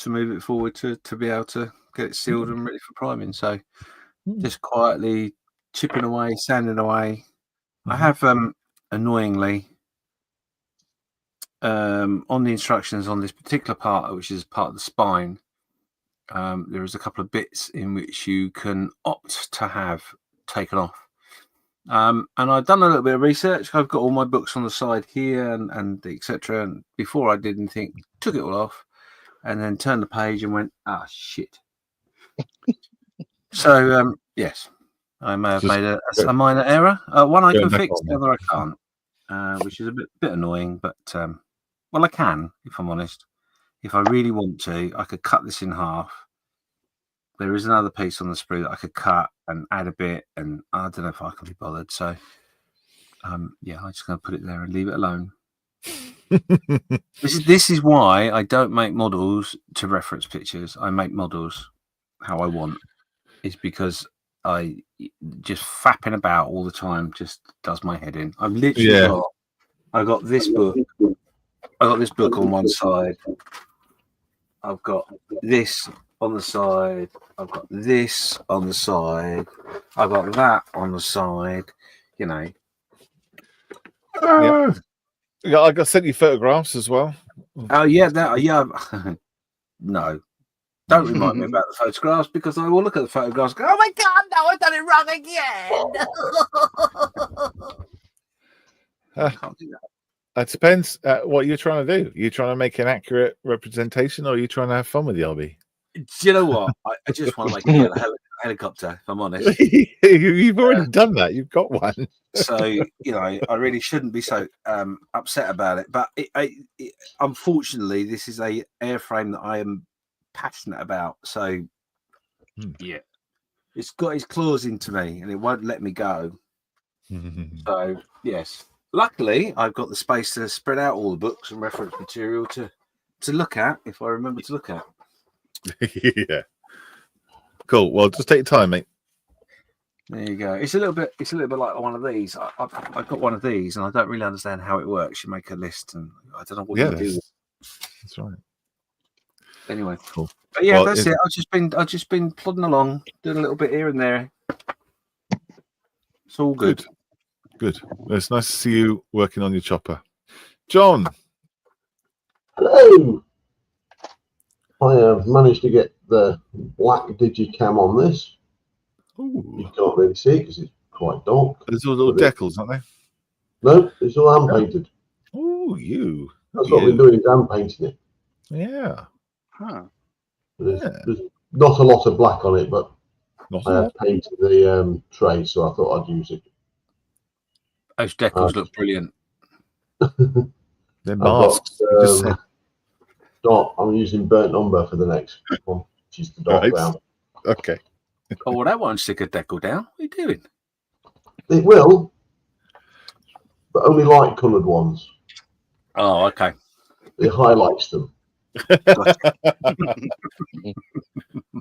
move it forward to be able to get it sealed and ready for priming. So just quietly chipping away, sanding away. I have annoyingly on the instructions on this particular part, which is part of the spine, there is a couple of bits in which you can opt to have taken off. And I've done a little bit of research. I've got all my books on the side here and etc. And before I did anything, took it all off and then turned the page and went, shit. So, yes, I may have made a minor error. One I can fix, the other I can't, which is a bit annoying. But, well, I can, if I'm honest. If I really want to, I could cut this in half. There is another piece on the sprue that I could cut and add a bit, and I don't know if I can be bothered. So, yeah, I'm just going to put it there and leave it alone. This is why I don't make models to reference pictures. I make models how I want. It's because I just fapping about all the time just does my head in. I've literally got this book. I got this book on one side. I've got this on the side. I've got this on the side. I've got that on the side. You know. I got sent you photographs as well. Oh yeah, no. Don't remind me about the photographs because I will look at the photographs and go, oh my God, no, I've done it wrong again. Can't do that. It depends what you're trying to do. You're trying to make an accurate representation, or are you trying to have fun with the hobby? Do you know what? I just want to make a helicopter, if I'm honest. You've already done that. You've got one. So, you know, I really shouldn't be so upset about it. But unfortunately, this is a airframe that I am passionate about. So, yeah, it's got its claws into me and it won't let me go. So, yes. Luckily, I've got the space to spread out all the books and reference material to look at if I remember to look at. Yeah. Cool. Well, just take your time, mate. There you go. It's a little bit like one of these. I've got one of these, and I don't really understand how it works. You make a list, and I don't know what you do. That's right. Anyway, cool. But yeah, that's it. I've just been plodding along, doing a little bit here and there. It's all good. Good. Well, it's nice to see you working on your chopper, John. Hello. I have managed to get the black digicam on this. Ooh. You can't really see it because it's quite dark. There's all little decals, aren't they? No, it's all hand painted. Oh, you. That's what we're doing, is hand painting it. Yeah. Huh. There's not a lot of black on it, but I have painted the tray, so I thought I'd use it. Those decals look brilliant. They're masks. I'm using burnt umber for the next one, which is the dark brown. Okay. Oh, well, that won't stick a decal down. What are you doing? It will, but only light coloured ones. Oh, okay. It highlights them.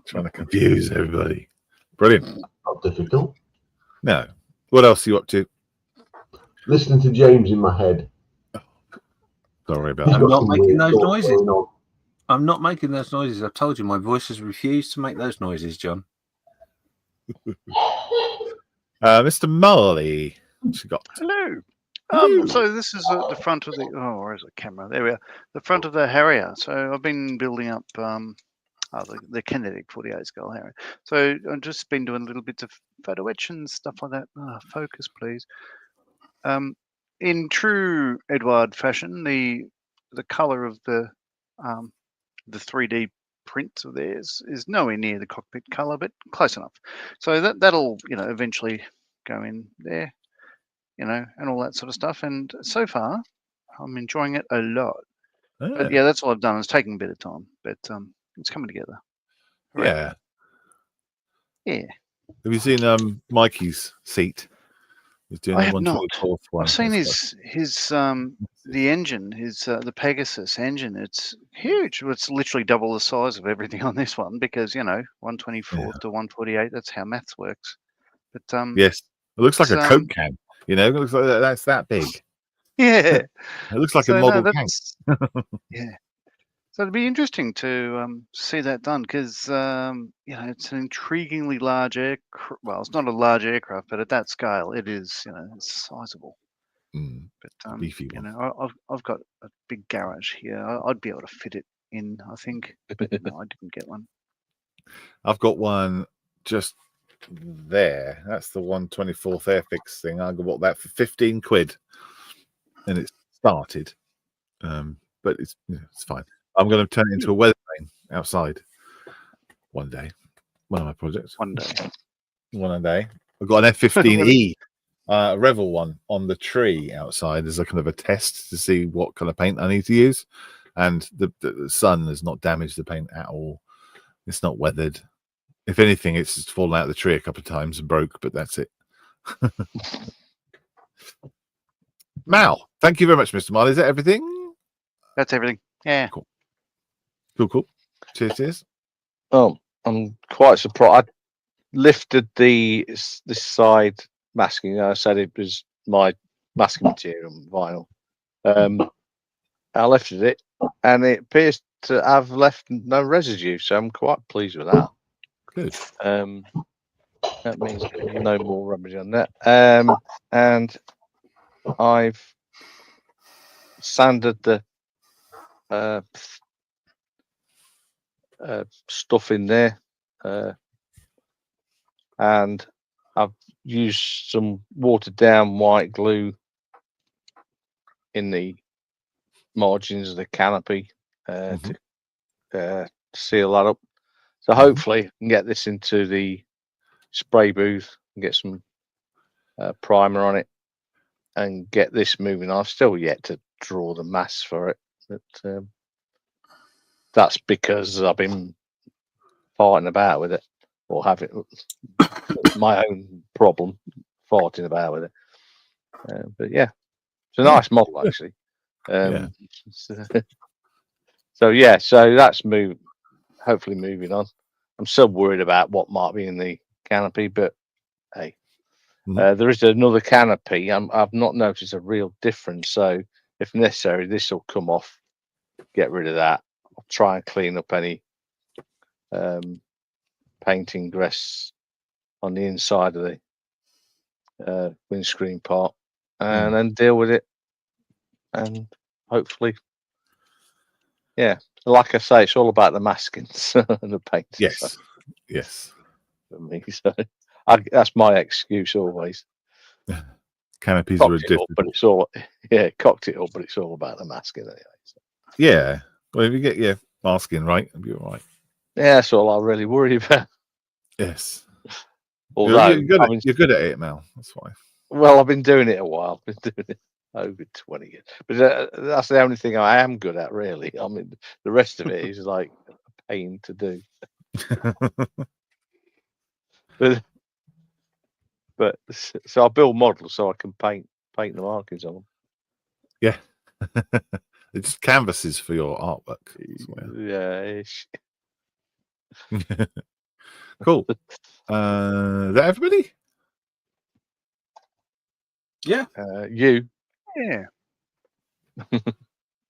Trying to confuse everybody. Brilliant. Not difficult. No. What else are you up to? Listening to James in my head. Sorry about I'm that. not making those noises. I'm not making those noises. I've told you my voice has refused to make those noises, John. Mr. Marley, what you got? Hello. So this is the front of the where is the camera? There we are. The front of the Harrier. So I've been building up the kinetic 48 scale Harrier. So I've just been doing little bits of photo etch and stuff like that. Focus, please. In true Edward fashion, the color of the 3D print of theirs is nowhere near the cockpit color, but close enough. So that'll eventually go in there, and all that sort of stuff. And so far, I'm enjoying it a lot. But yeah, that's all I've done. It's taking a bit of time, but it's coming together. Yeah. Yeah. Have you seen Mikey's seat? He's doing I the have not. 124th one. I've seen the engine, the Pegasus engine. It's huge. It's literally double the size of everything on this one because 124 to 148. That's how maths works. But yes, it looks like a Coke can. It looks like that's that big. Yeah, it looks like a model tank. Yeah, So it'd be interesting to see that done because it's an intriguingly large well, it's not a large aircraft, but at that scale, it is it's sizable. Mm, But beefy one. I've got a big garage here. I'd be able to fit it in, I think, but no, I didn't get one. I've got one just there. That's the 124th Airfix thing. I bought that for 15 quid, and it started. But it's fine. I'm going to turn it into a weather plane outside one day. One of my projects. One day. One day. I've got an F-15E, Revel one on the tree outside as a kind of a test to see what kind of paint I need to use. And the sun has not damaged the paint at all. It's not weathered. If anything, it's just fallen out of the tree a couple of times and broke, but that's it. Mal, thank you very much, Mr. Marley. Is that everything? That's everything. Yeah. Cool. Cheers. Oh, I'm quite surprised. I lifted this side masking. I said it was my masking material, vinyl. I lifted it, and it appears to have left no residue. So I'm quite pleased with that. Good. That means no more rubbish on that. And I've sanded the stuff in there, and I've used some watered down white glue in the margins of the canopy to seal that up. So hopefully I can get this into the spray booth and get some primer on it and get this moving. I've still yet to draw the mass for it, but that's because I've been farting about with it, or having my own problem farting about with it. But yeah, it's a nice model actually. So that's hopefully moving on. I'm still worried about what might be in the canopy, but hey, there is another canopy. I've not noticed a real difference. So if necessary, this will come off, get rid of that. I'll try and clean up any painting grass on the inside of the windscreen part, and then deal with it. And hopefully, yeah, like I say, it's all about the maskings and the paint. Yes. For me, so that's my excuse always. Canopies Cocked are it up, different. but cocked it up, but it's all about the masking anyway. So. Yeah. Well, if you get your masking right, it'll be all right. Yeah, that's all I really worry about. Yes. Although you're good at it, Mel. That's why. Well, I've been doing it a while. I've been doing it over 20 years, but that's the only thing I am good at, really. I mean, the rest of it is like a pain to do. But so I build models so I can paint the markings on them. Yeah. It's canvases for your artwork. Yeah. Cool. Is that everybody? Yeah. You. Yeah.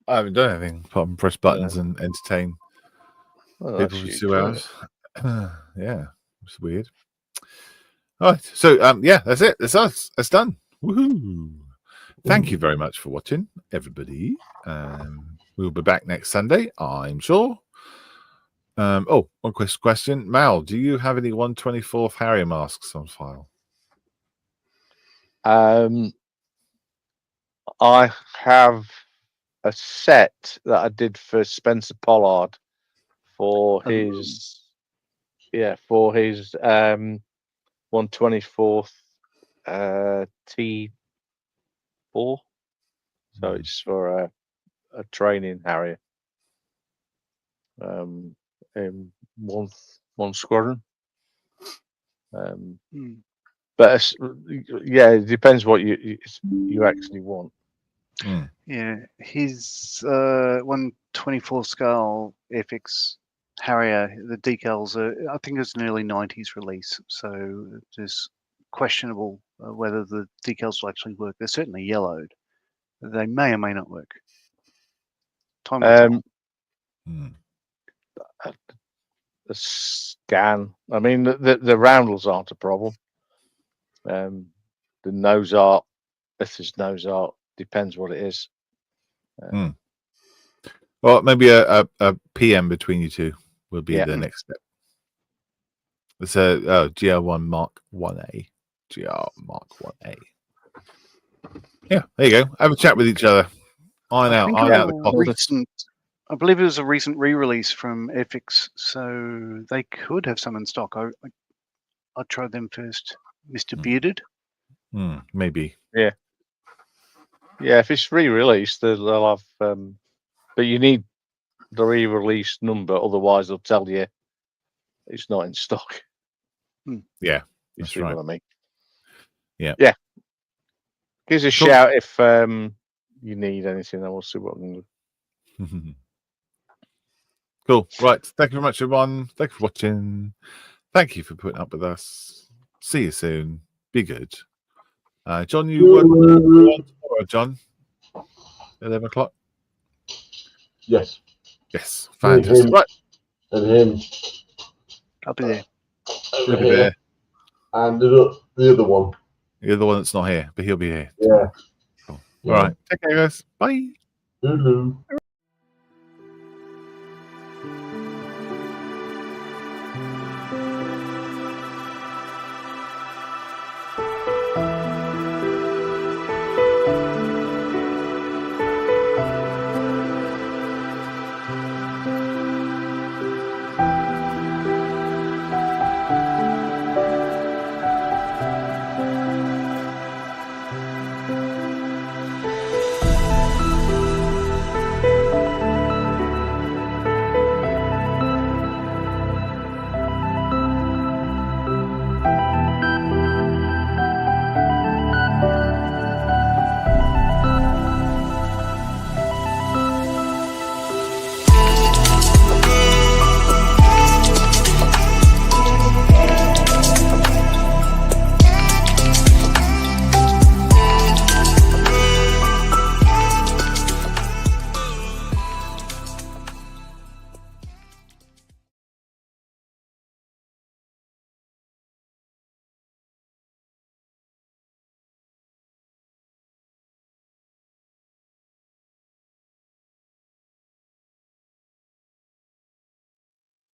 I haven't done anything apart from press buttons and entertain people for 2 hours. Yeah, it's weird. All right, so yeah, that's it. That's us. That's done. Woohoo! Thank you very much for watching, everybody. We'll be back next Sunday, I'm sure. One question, Mal, do you have any 124th Harrier masks on file? I have a set that I did for Spencer Pollard for his 124th T4. So it's for a training Harrier. In one squadron. But it depends what you actually want. Yeah, his 124 scale FX Harrier, the decals are, I think it's an early 90s release, so it's questionable whether the decals will actually work. They're certainly yellowed. They may or may not work. Time will tell. Hmm. The scan. I mean, the roundels aren't a problem. The nose art, if there's nose art, depends what it is. Well, maybe a PM between you two will be Yeah. the next step. It's a GR1 Mark 1A. GR Mark 1A. Yeah, there you go. Have a chat with each other. Iron out the coffee. I believe it was a recent re-release from Airfix, so they could have some in stock. I'd try them first. Mr. Bearded. Maybe. Yeah, if it's re-released, they'll have. But you need the re-release number, otherwise they'll tell you it's not in stock. Yeah, You that's see right. what I mean? Yeah. Give us a Cool. shout if you need anything, and we'll see what we can do. Cool. Right. Thank you very much, everyone. Thank you for watching. Thank you for putting up with us. See you soon. Be good. John, you work tomorrow, John? 11 o'clock? Yes. Yes. Fantastic. Right. And him. I'll be there. Over He'll be here. there. And the other one. You're the one that's not here, but he'll be here. Yeah. Cool. Yeah. All right. Take care, guys. Bye. Toodaloo.